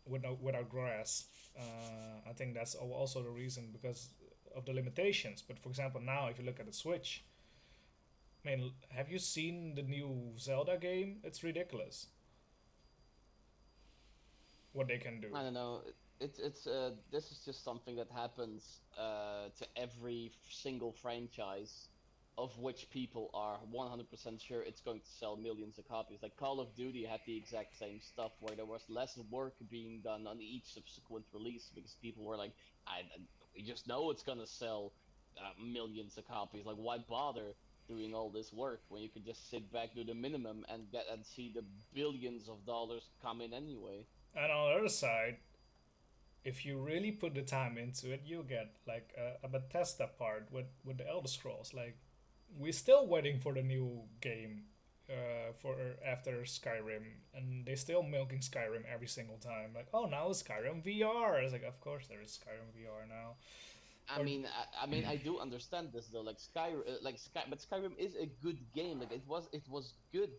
without grass. I think that's also the reason because of the limitations. But for example, now if you look at the Switch, I mean, have you seen the new Zelda game? It's ridiculous what they can do. I don't know. It's this is just something that happens to every single franchise of which people are 100% sure it's going to sell millions of copies. Like Call of Duty had the exact same stuff where there was less work being done on each subsequent release because people were like, we just know it's gonna sell millions of copies. Like why bother doing all this work when you could just sit back, do the minimum, and get and see the billions of dollars come in anyway. And on the other side, if you really put the time into it, you get like a Bethesda part with the Elder Scrolls. Like we're still waiting for the new game for after Skyrim, and they're still milking Skyrim every single time. Like, oh, now it's Skyrim VR. It's like, of course there is Skyrim VR now. Or I do understand this though. Like but Skyrim is a good game. Like it was good.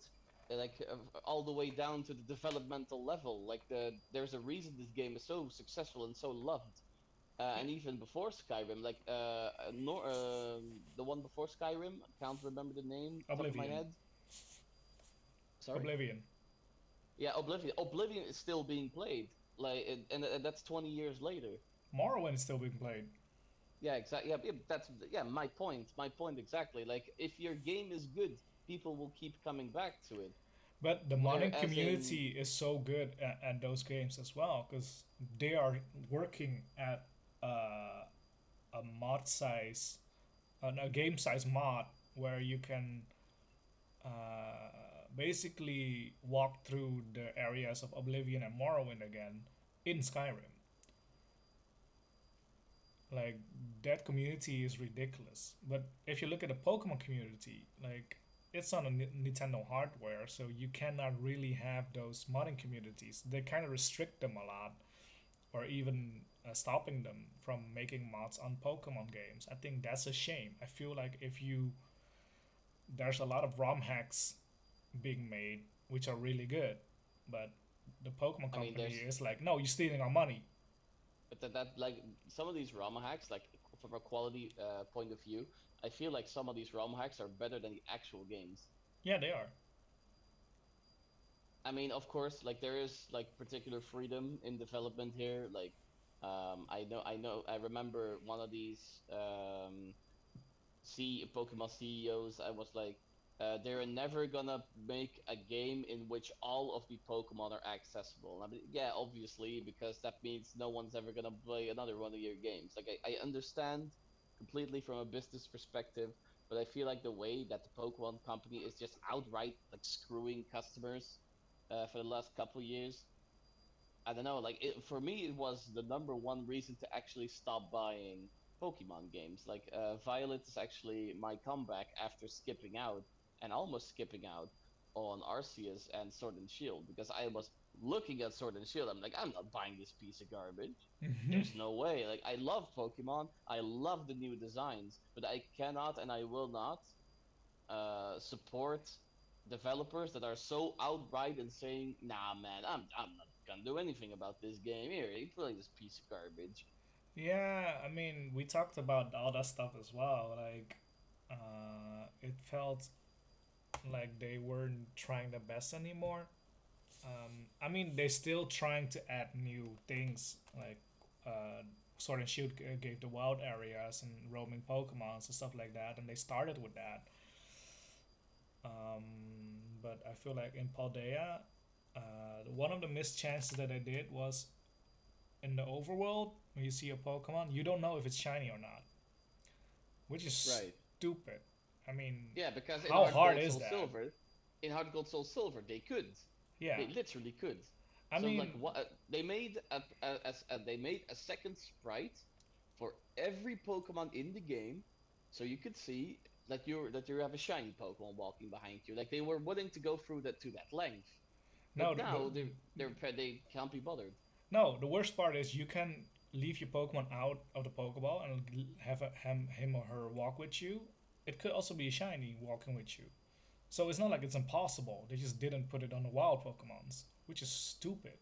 All the way down to the developmental level. Like there's a reason this game is so successful and so loved. And even before Skyrim, like the one before Skyrim, I can't remember the name top of my Oblivion, head. Sorry. Oblivion. Yeah, Oblivion is still being played. Like, and that's 20 years later. Morrowind is still being played. Yeah, exactly. Yeah, yeah, that's yeah, my point. My point exactly. Like, if your game is good, people will keep coming back to it. But the modding Whereas in community is so good at those games as well because they are working at a mod size, a game size mod where you can basically walk through the areas of Oblivion and Morrowind again in Skyrim. Like that community is ridiculous. But if you look at the Pokemon community, like it's on a Nintendo hardware, so you cannot really have those modding communities. They kind of restrict them a lot, or even stopping them from making mods on Pokemon games. I think that's a shame. I feel like if you there's a lot of ROM hacks being made which are really good, but the Pokemon I mean, company there's is like, no, you're stealing our money. but that like some of these ROM hacks, like from a quality point of view, I feel like some of these ROM hacks are better than the actual games. Yeah, they are. I mean, of course, like there is like particular freedom in development here. Like, I remember one of these Pokemon CEOs. I was like, they're never gonna make a game in which all of the Pokemon are accessible. I mean, yeah, obviously, because that means no one's ever gonna play another one of your games. Like, I understand completely from a business perspective, but I feel like the way that the Pokemon company is just outright like screwing customers for the last couple years. I don't know, like for me, it was the number one reason to actually stop buying Pokemon games. Like Violet is actually my comeback after skipping out and almost skipping out on Arceus and Sword and Shield because I was looking at Sword and Shield. I'm like, I'm not buying this piece of garbage. There's no way. Like I love Pokemon, I love the new designs, but I cannot and I will not support developers that are so outright and saying, "Nah, man, I'm not gonna do anything about this game. Here, you play this piece of garbage." Yeah, I mean, we talked about all that stuff as well. Like, it felt like they weren't trying the best anymore. I mean, they're still trying to add new things, like uh, Sword and Shield gave the wild areas and roaming Pokemons and stuff like that, and they started with that. But I feel like in Paldea, one of the missed chances that I did was in the overworld when you see a Pokemon, you don't know if it's shiny or not, which is Right. stupid. I mean, Yeah, because in how Heart hard Gold is Soul that? Silver, they could, Yeah, they literally could. I So like, mean, what they made they made a second sprite for every Pokemon in the game, so you could see that you have a shiny Pokemon walking behind you. Like they were willing to go through that to that length, no, but now they can't be bothered. no. The worst part is you can leave your Pokemon out of the Pokeball and have him or her walk with you. It could also be a shiny walking with you. So it's not like it's impossible. They just didn't put it on the wild Pokemons, which is stupid.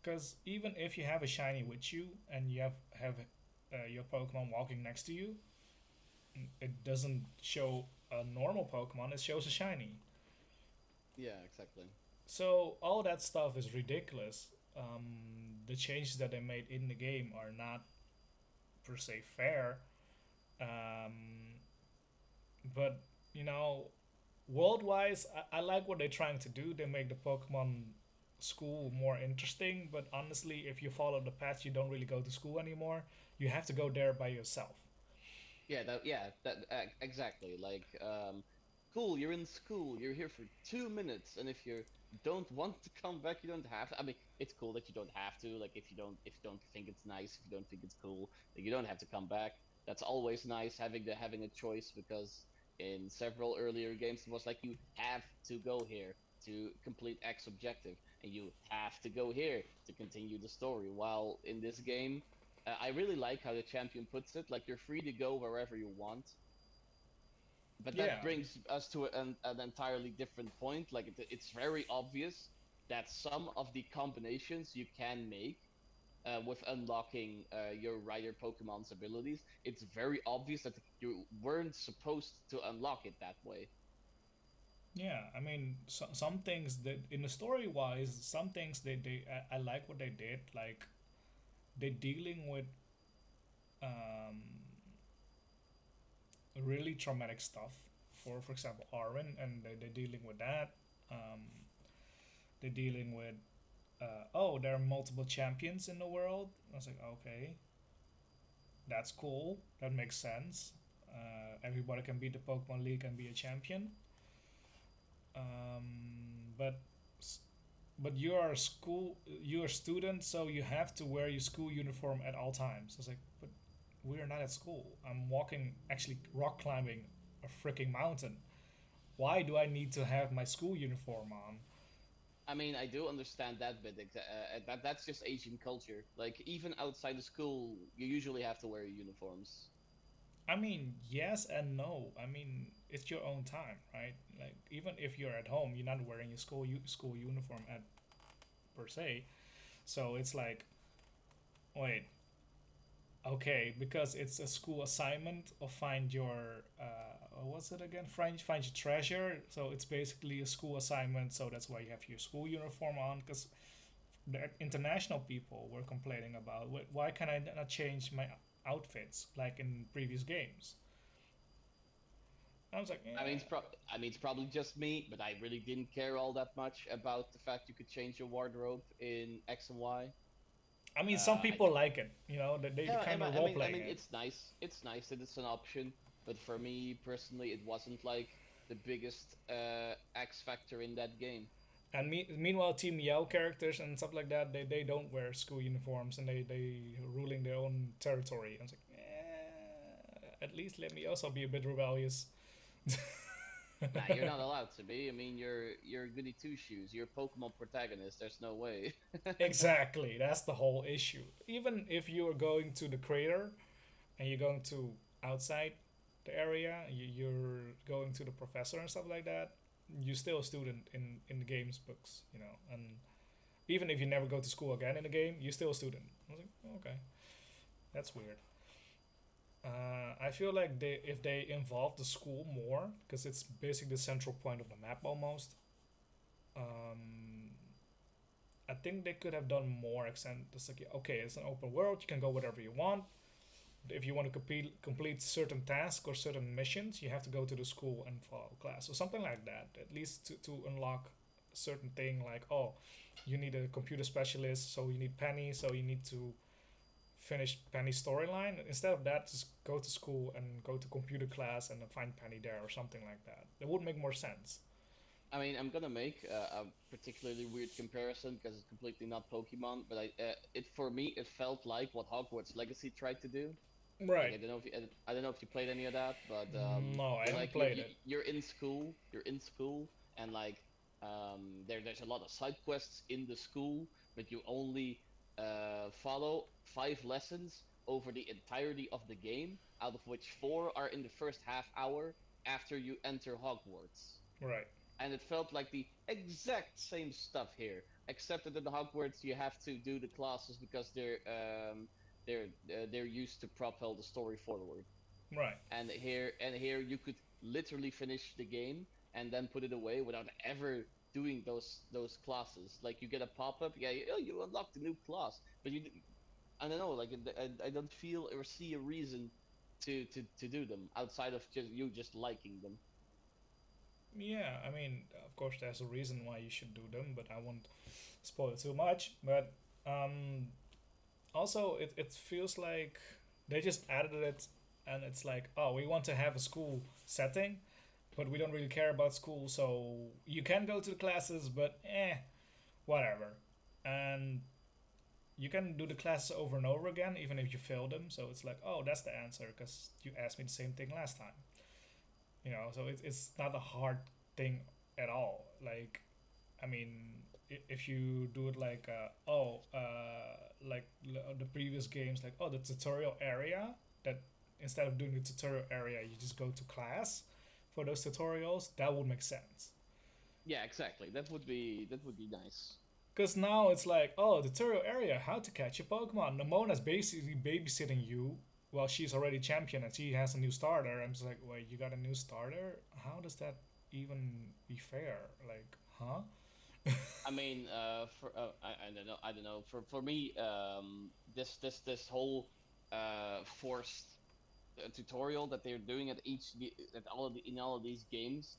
Because even if you have a shiny with you and you have your Pokemon walking next to you, it doesn't show a normal Pokemon. It shows a shiny. Yeah, exactly. So all that stuff is ridiculous. The changes that they made in the game are not per se fair. Um, but you know, world wise, I like what they're trying to do. They make the Pokemon school more interesting. But honestly, if you follow the path, you don't really go to school anymore. You have to go there by yourself. Exactly. Like, cool, you're in school, you're here for 2 minutes, and if you don't want to come back, you don't have to. I mean, it's cool that you don't have to. Like, if you don't think it's nice, if you don't think it's cool, like, you don't have to come back. That's always nice having a choice because in several earlier games it was like you have to go here to complete X objective, and you have to go here to continue the story. While in this game, I really like how the champion puts it. Like you're free to go wherever you want, but that Yeah, brings us to an entirely different point. Like it's very obvious that some of the combinations you can make with unlocking your rider Pokemon's abilities, it's very obvious that you weren't supposed to unlock it that way. Yeah, I mean, some things that in the story wise, some things I like what they did. Like they're dealing with um, really traumatic stuff. For example, Arwen, and they're dealing with that. Um, they're dealing with oh, there are multiple champions in the world. I was like, okay, that's cool. That makes sense. Everybody can beat the Pokemon League and be a champion. But you're a school, you're a student, so you have to wear your school uniform at all times. I was like, but we're not at school. I'm walking, actually rock climbing a freaking mountain. Why do I need to have my school uniform on? I mean, I do understand that bit. That's just Asian culture. Like even outside of school, you usually have to wear uniforms. I mean, yes and no. I mean, it's your own time, right? Like even if you're at home, you're not wearing your school uniform at per se. So it's like, wait, okay, because it's a school assignment of find your what's it again? Find your treasure. So it's basically a school assignment. So that's why you have your school uniform on. Because the international people were complaining about why can I not change my outfits like in previous games? I was like, I mean, yeah. I mean, it's probably just me, but I really didn't care all that much about the fact you could change your wardrobe in X and Y. I mean, some I people think, like it. You know, they yeah, kind of role I playing mean, it. it's nice. It's nice that it's an option, but for me personally, it wasn't like the biggest X factor in that game. And meanwhile, Team Yell characters and stuff like that, they don't wear school uniforms and they ruling their own territory. I was like, at least let me also be a bit rebellious. Nah, you're not allowed to be. I mean, you're goody two shoes. You're a Pokemon protagonist. There's no way. Exactly, that's the whole issue. Even if you are going to the crater and you're going to outside the area, you're going to the professor and stuff like that, you're still a student in the game's books, you know. And even if you never go to school again in the game, you're still a student. I was like, okay, that's weird. I feel like if they involve the school more, because it's basically the central point of the map almost. Um, I think they could have done more. Extent, it's like okay, it's an open world. You can go wherever you want. If you want to complete certain tasks or certain missions, you have to go to the school and follow class or something like that. At least to unlock a certain thing like oh, you need a computer specialist, so you need Penny, so you need to finish Penny's storyline. Instead of that, just go to school and go to computer class and then find Penny there or something like that. That would make more sense. I mean, I'm gonna make a particularly weird comparison because it's completely not Pokemon, but it for me it felt like what Hogwarts Legacy tried to do. Like Right. I don't know if you played any of that, but No, I you're haven't like played it. you're in school, and like there's a lot of side quests in the school, but you only follow 5 lessons over the entirety of the game, out of which 4 are in the first half hour after you enter Hogwarts. Right. And it felt like the exact same stuff here, except that in the Hogwarts you have to do the classes because they're used to propel the story forward. Right. And here you could literally finish the game and then put it away without ever doing those classes. Like you get a pop up, yeah, you unlocked a new class, but you I don't know, like I don't feel or see a reason to do them outside of just liking them. Yeah, I mean, of course, there's a reason why you should do them, but I won't spoil it too much. But um, also, it feels like they just added it, and it's like, oh, we want to have a school setting, but we don't really care about school, so you can go to the classes, but whatever. And you can do the classes over and over again, even if you fail them. So it's like, oh, that's the answer because you asked me the same thing last time. You know, so it's not a hard thing at all. Like, I mean, if you do it like, like the previous games, like, oh, the tutorial area, that instead of doing the tutorial area, you just go to class for those tutorials, that would make sense. Yeah, exactly. That would be nice. Because now it's like, oh, tutorial area, how to catch a Pokemon. Namona's basically babysitting you while she's already champion and she has a new starter. I'm just like, wait, you got a new starter? How does that even be fair. Like, huh? I mean, I don't know. I don't know. For me, this whole forced tutorial that they're doing at at all of in all of these games.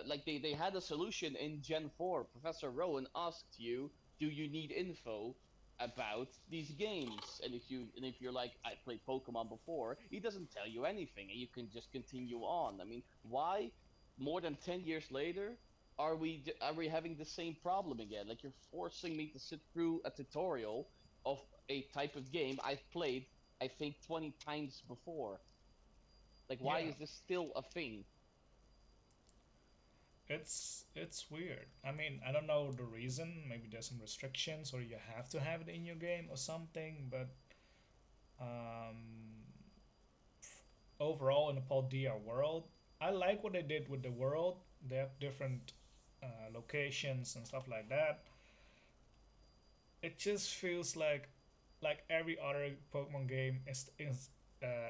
Like they had a solution in Gen 4. Professor Rowan asked you, "Do you need info about these games?" And if you're like, "I played Pokemon before," he doesn't tell you anything, and you can just continue on. I mean, why? More than 10 years later, are we having the same problem again? Like you're forcing me to sit through a tutorial of a type of game I've played, I think 20 times before. Like, why Yeah, is this still a thing? it's weird. I mean, I don't know the reason. Maybe there's some restrictions, or you have to have it in your game or something. But um, overall, in the Paldea world, I like what they did with the world. They have different locations and stuff like that. It just feels like every other Pokemon game is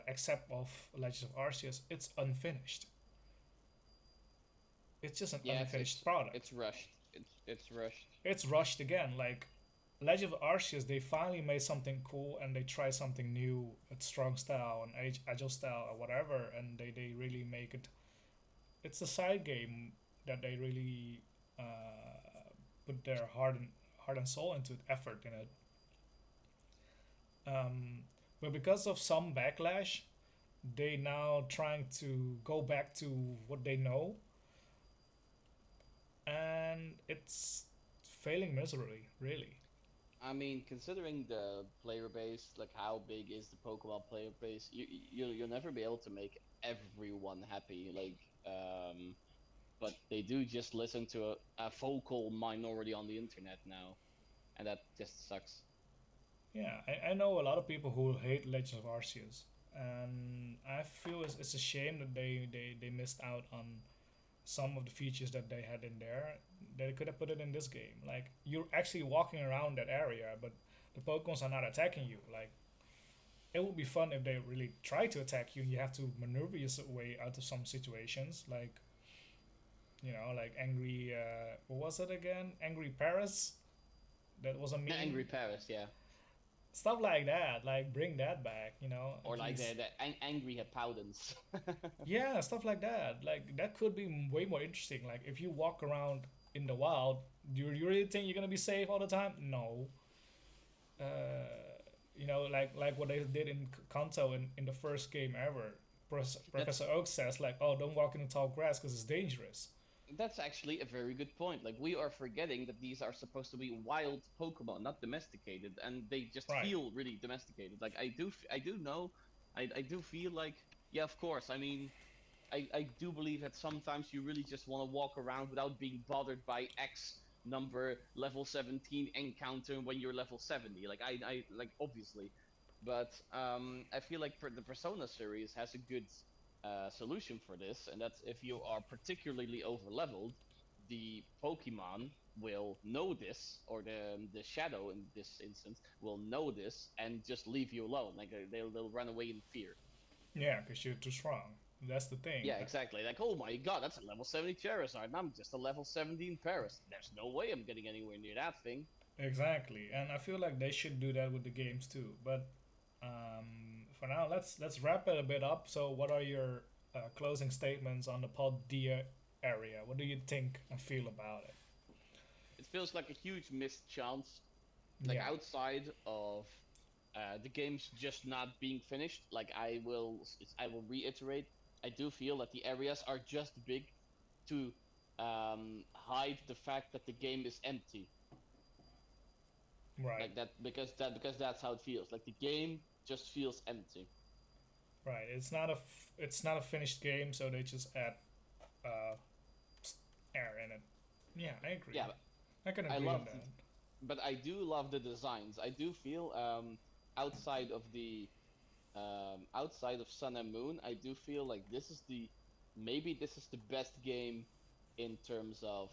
except of Legends of Arceus, it's unfinished. It's just an Yeah, unfinished product. it's rushed. It's rushed. It's rushed again. Like Legend of Arceus, they finally made something cool and they try something new, a strong style and agile style or whatever, and they really make it. It's a side game that they really put their heart and soul into it, effort in it. Um, but because of some backlash, they now trying to go back to what they know, and it's failing miserably, really. I mean, considering the player base, like how big is the Pokemon player base, you'll never be able to make everyone happy. But they do just listen to a vocal minority on the internet now, and that just sucks. Yeah, I know a lot of people who hate Legends of Arceus, and I feel it's a shame that they missed out on some of the features that they had in there. They could have put it in this game. Like you're actually walking around that area, but the Pokemons are not attacking you. Like it would be fun if they really try to attack you. And you have to maneuver your way out of some situations, like like angry. What was it again? Angry Paris. That was a Angry meme. Paris, yeah, Stuff like that. Like bring that back. or At like least. angry Hippowdons. Yeah, stuff like that. Like that could be way more interesting. Like if you walk around in the wild, do you really think you're gonna be safe all the time? No. Like what they did in Kanto in the first game ever. That's Professor Oak says like, "Oh, don't walk in the tall grass because it's dangerous." That's actually a very good point. Like we are forgetting that these are supposed to be wild Pokemon, not domesticated, and they just Right. feel really domesticated. Like I do know, I do feel like, yeah, of course. I mean, I do believe that sometimes you really just want to walk around without being bothered by X number level 17 encounter when you're level 70. Like I like obviously, but I feel like the Persona series has a good solution for this, and that's if you are particularly over leveled, the Pokemon will know this, or the Shadow in this instance will know this and just leave you alone. Like they'll run away in fear. Yeah, because you're too strong. That's the thing. Yeah, exactly. Like, oh my god, that's a level 70 Charizard, and I'm just a level 17 Paris. There's no way I'm getting anywhere near that thing. Exactly, and I feel like they should do that with the games too. But for now, let's wrap it a bit up. So, what are your closing statements on the Paldea area? What do you think and feel about it? It feels like a huge missed chance. Like, Yeah, outside of the game's just not being finished, like, I will reiterate, I do feel that the areas are just big to hide the fact that the game is empty. right, Like because that's how it feels. Like the game just feels empty. right. It's not a finished game, so they just add uh, air in it. Yeah, I agree. Yeah, I can I agree on loved that. it, but I do love the designs. I do feel outside of the outside of Sun and Moon, I do feel like this is the maybe this is the best game in terms of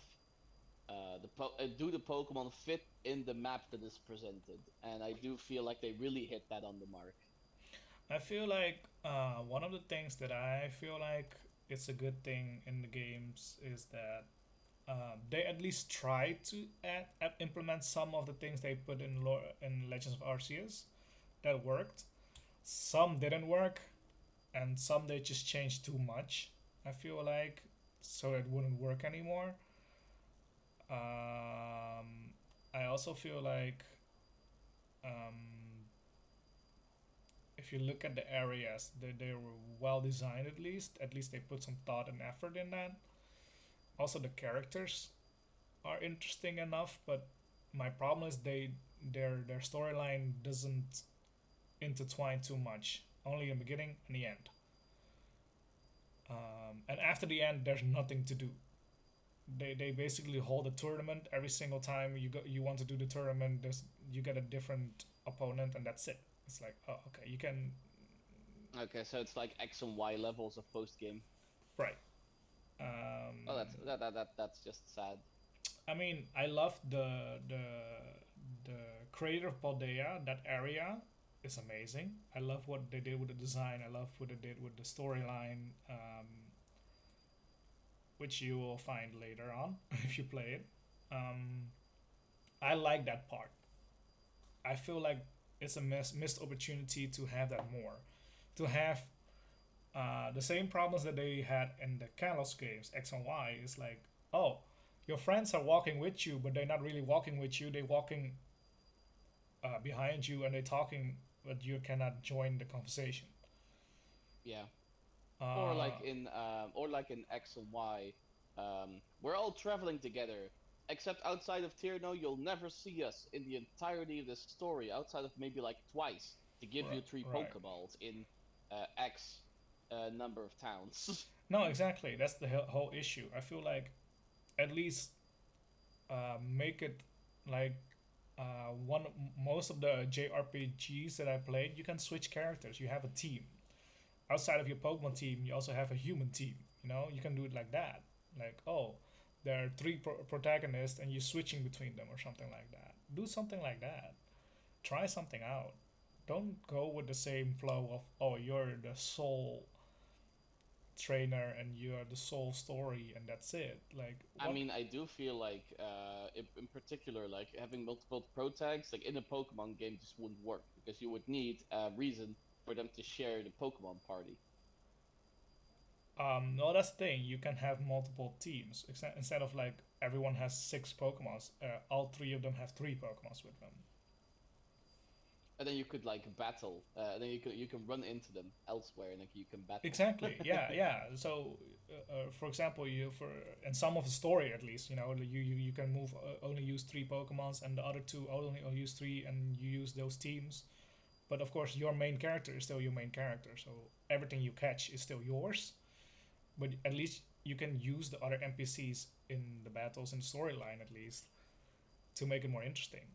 do the Pokemon fit in the map that is presented, and I do feel like they really hit that on the mark. I feel like one of the things that I feel like it's a good thing in the games is that they at least try to implement some of the things they put in in Legends of Arceus that worked. Some didn't work, and some they just changed too much. I feel like so it wouldn't work anymore. I also feel like um, if you look at the areas, they were well designed at least. At least they put some thought and effort in that. Also, the characters are interesting enough, but my problem is their storyline doesn't intertwine too much. Only in the beginning and the end. And after the end, there's nothing to do. They basically hold a tournament every single time you want to do the tournament. You get a different opponent and that's it. It's like, oh, okay, you can. Okay, so it's like X and Y levels of post game. Right. Oh, um, that's just sad. I mean, I love the creator of Paldea. That area is amazing. I love what they did with the design. I love what they did with the storyline, which you will find later on if you play it. Um, I like that part. I feel like it's a missed opportunity to have that more, to have the same problems that they had in the Kalos games X and Y. Is like, oh, your friends are walking with you, but they're not really walking with you. They're walking behind you and they're talking, but you cannot join the conversation. Yeah. Uh, Or like in X and Y, we're all traveling together. Except outside of Tierno, you'll never see us in the entirety of the story, outside of maybe like twice to give you three right. Pokeballs in X number of towns. No, exactly. That's the whole issue. I feel like at least make it like one most of the JRPGs that I played, you can switch characters. You have a team. Outside of your Pokemon team, you also have a human team. You know, you can do it like that. Like, oh, there are three protagonists, and you're switching between them or something like that. Do something like that. Try something out. Don't go with the same flow of, oh, you're the sole trainer and you're the sole story and that's it. Like, I what? mean, I do feel like, in particular, like having multiple pro tags, like in a Pokemon game, just wouldn't work because you would need a reason for them to share the Pokemon party. No, that's the thing. You can have multiple teams instead of like everyone has six Pokemons. All three of them have three Pokemons with them. And then you could like battle, and then you can run into them elsewhere, and like you can battle. Exactly. Yeah, yeah. So, for example, you for in some of the story at least, you can move only use three Pokemons, and the other two only use three, and you use those teams. But of course, your main character is still your main character, so everything you catch is still yours. But at least you can use the other NPCs in the battles and storyline at least to make it more interesting.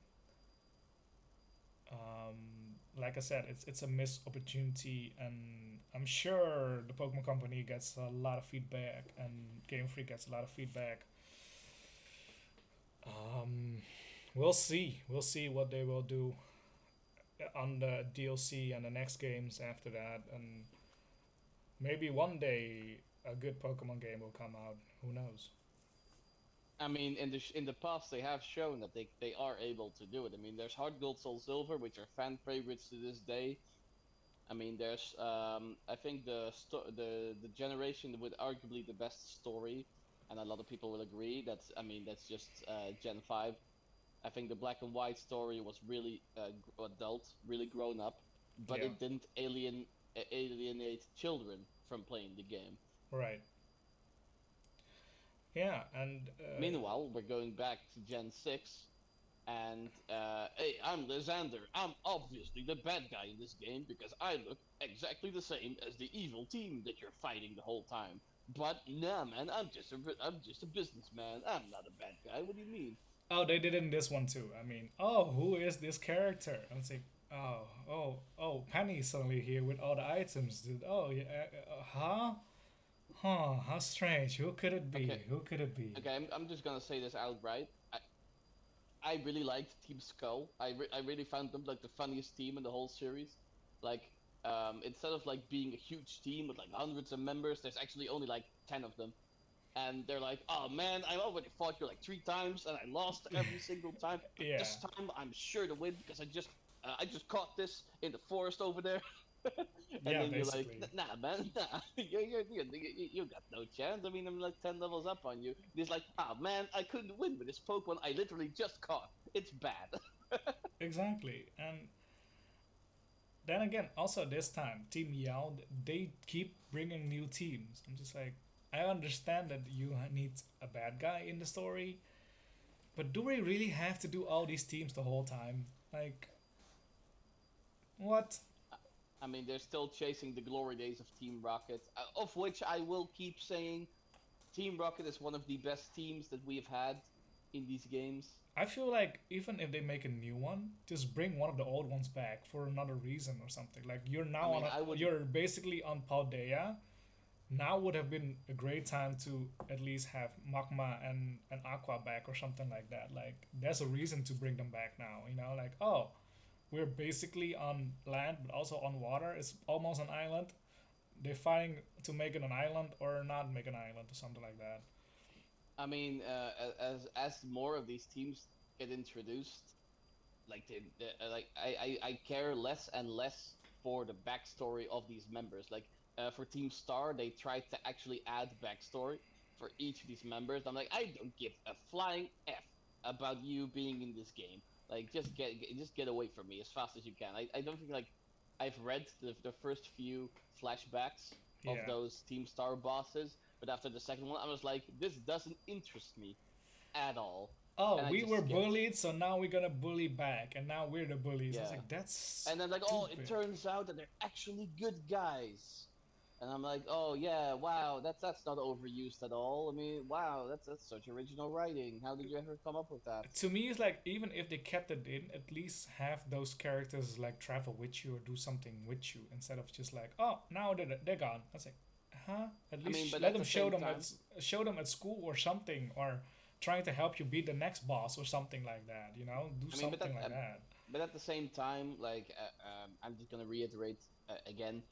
Like I said, it's a missed opportunity, and I'm sure the Pokemon Company gets a lot of feedback, and Game Freak gets a lot of feedback. Um, we'll see. We'll see what they will do on the DLC and the next games after that, and maybe one day a good Pokemon game will come out. Who knows? I mean, in the past, they have shown that they are able to do it. I mean, there's Heart Gold, Soul Silver, which are fan favorites to this day. I mean, there's I think the generation with arguably the best story, and a lot of people will agree. That's just Gen 5. I think the Black and White story was really adult, really grown up, but Yeah. it didn't alienate children from playing the game. Right. Yeah, and Meanwhile, we're going back to Gen 6, and hey, I'm Lysander. I'm obviously the bad guy in this game because I look exactly the same as the evil team that you're fighting the whole time. But nah, man, I'm just a businessman. I'm not a bad guy. What do you mean? oh, they did it in this one too. I mean, oh, who is this character? I was like, oh, Penny's suddenly here with all the items, dude. Oh, yeah, huh? Huh? How strange. Who could it Okay, be? Who could it be? I'm just gonna say this outright. I really liked Team Skull. I really found them like the funniest team in the whole series. Like Instead of like being a huge team with like hundreds of members, there's actually only like 10 of them. And they're like, "Oh man, I already fought you like 3 times, and I lost every single time. But Yeah, this time, I'm sure to win because I just caught this in the forest over there." And yeah, then you're like, basically. "Nah, man, nah, you got no chance. I mean, I'm like 10 levels up on you." And he's like, "Ah, man, I couldn't win with this Pokemon I literally just caught. It's bad." Exactly. And then again, also this time, Team Yao, they keep bringing new teams. I'm just like, I understand that you need a bad guy in the story, but do we really have to do all these teams the whole time? Like, what? I mean, they're still chasing the glory days of Team Rocket, of which I will keep saying Team Rocket is one of the best teams that we've had in these games. I feel like even if they make a new one, just bring one of the old ones back for another reason or something. Like I mean, you're basically on Paldea. Now would have been a great time to at least have Magma and Aqua back or something like that. Like there's a reason to bring them back now. You know, like oh, we're basically on land but also on water. It's almost an island. They're fighting to make it an island or not make an island or something like that. I mean, as more of these teams get introduced, like like I care less and less for the backstory of these members. Like for Team Star, they tried to actually add backstory for each of these members. I'm like, I don't give a flying f about you being in this game. Like, just get away from me as fast as you can. I don't think like I've read the first few flashbacks of Yeah. those Team Star bosses, but after the second one, I was like, this doesn't interest me at all, Oh, and I we just were skipped. bullied, so now we're gonna bully back, and now we're the bullies. I was Yeah. like, that's And then like, oh, it stupid. turns out that they're actually good guys. And I'm like, oh yeah, wow, that's not overused at all. I mean, wow, that's such original writing. How did you ever come up with that? To me, it's like even if they kept it in, at least have those characters like travel with you or do something with you instead of just like, oh, now they're gone. I was like, huh? At I mean, least but let at them the show same them time, at school or something, or trying to help you beat the next boss or something like that. You know, do I mean, something like that. but at the same time, like I'm just gonna reiterate again,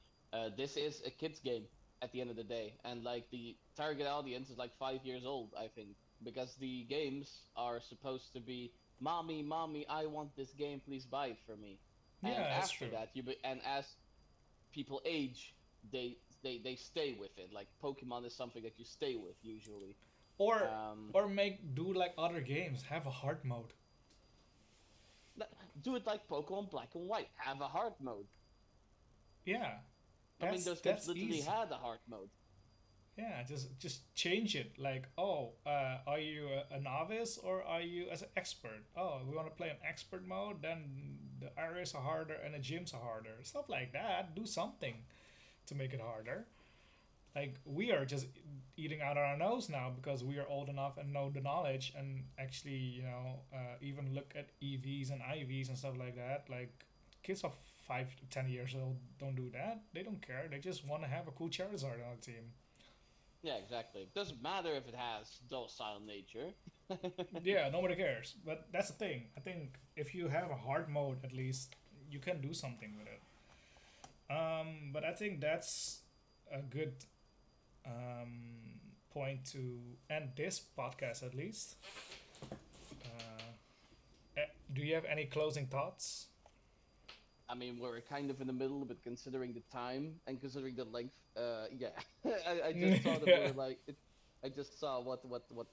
this is a kids game at the end of the day, and like the target audience is like 5 years old, I think, because the games are supposed to be, mommy, mommy, I want this game, please buy it for me. And Yeah, that's after true. that, and as people age, they stay with it. Like Pokemon is something that you stay with usually. Or Um, or make do like other games. Have a hard mode. do it like Pokemon Black and White. Have a hard mode. Yeah, I mean, that's those games that's literally easy. had a hard mode. Yeah, just change it. Like, oh, are you a novice or are you as an expert? Oh, we want to play an expert mode. Then the areas are harder and the gyms are harder. Stuff like that. Do something to make it harder. Like we are just eating out our nose now because we are old enough and know the knowledge and actually, even look at EVs and IVs and stuff like that. Like kids of 5 to 10 years old don't do that. They don't care. They just want to have a cool Charizard on the team. Yeah, exactly. It doesn't matter if it has docile nature. Yeah, nobody cares. But that's the thing. I think if you have a hard mode, at least you can do something with it. But I think that's a good point to end this podcast, at least. Do you have any closing thoughts? I mean, we're kind of in the middle, but considering the time and considering the length, yeah, I just saw that we're Yeah. like, I just saw what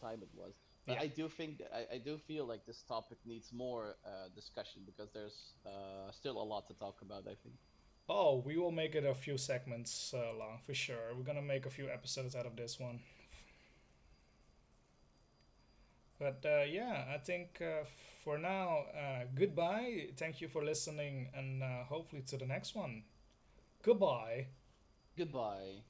time it was. But Yeah. I do think I do feel like this topic needs more discussion because there's still a lot to talk about. I think. Oh, we will make it a few segments long for sure. We're gonna make a few episodes out of this one. But yeah, I think for now, goodbye. Thank you for listening, and hopefully to the next one. Goodbye. Goodbye.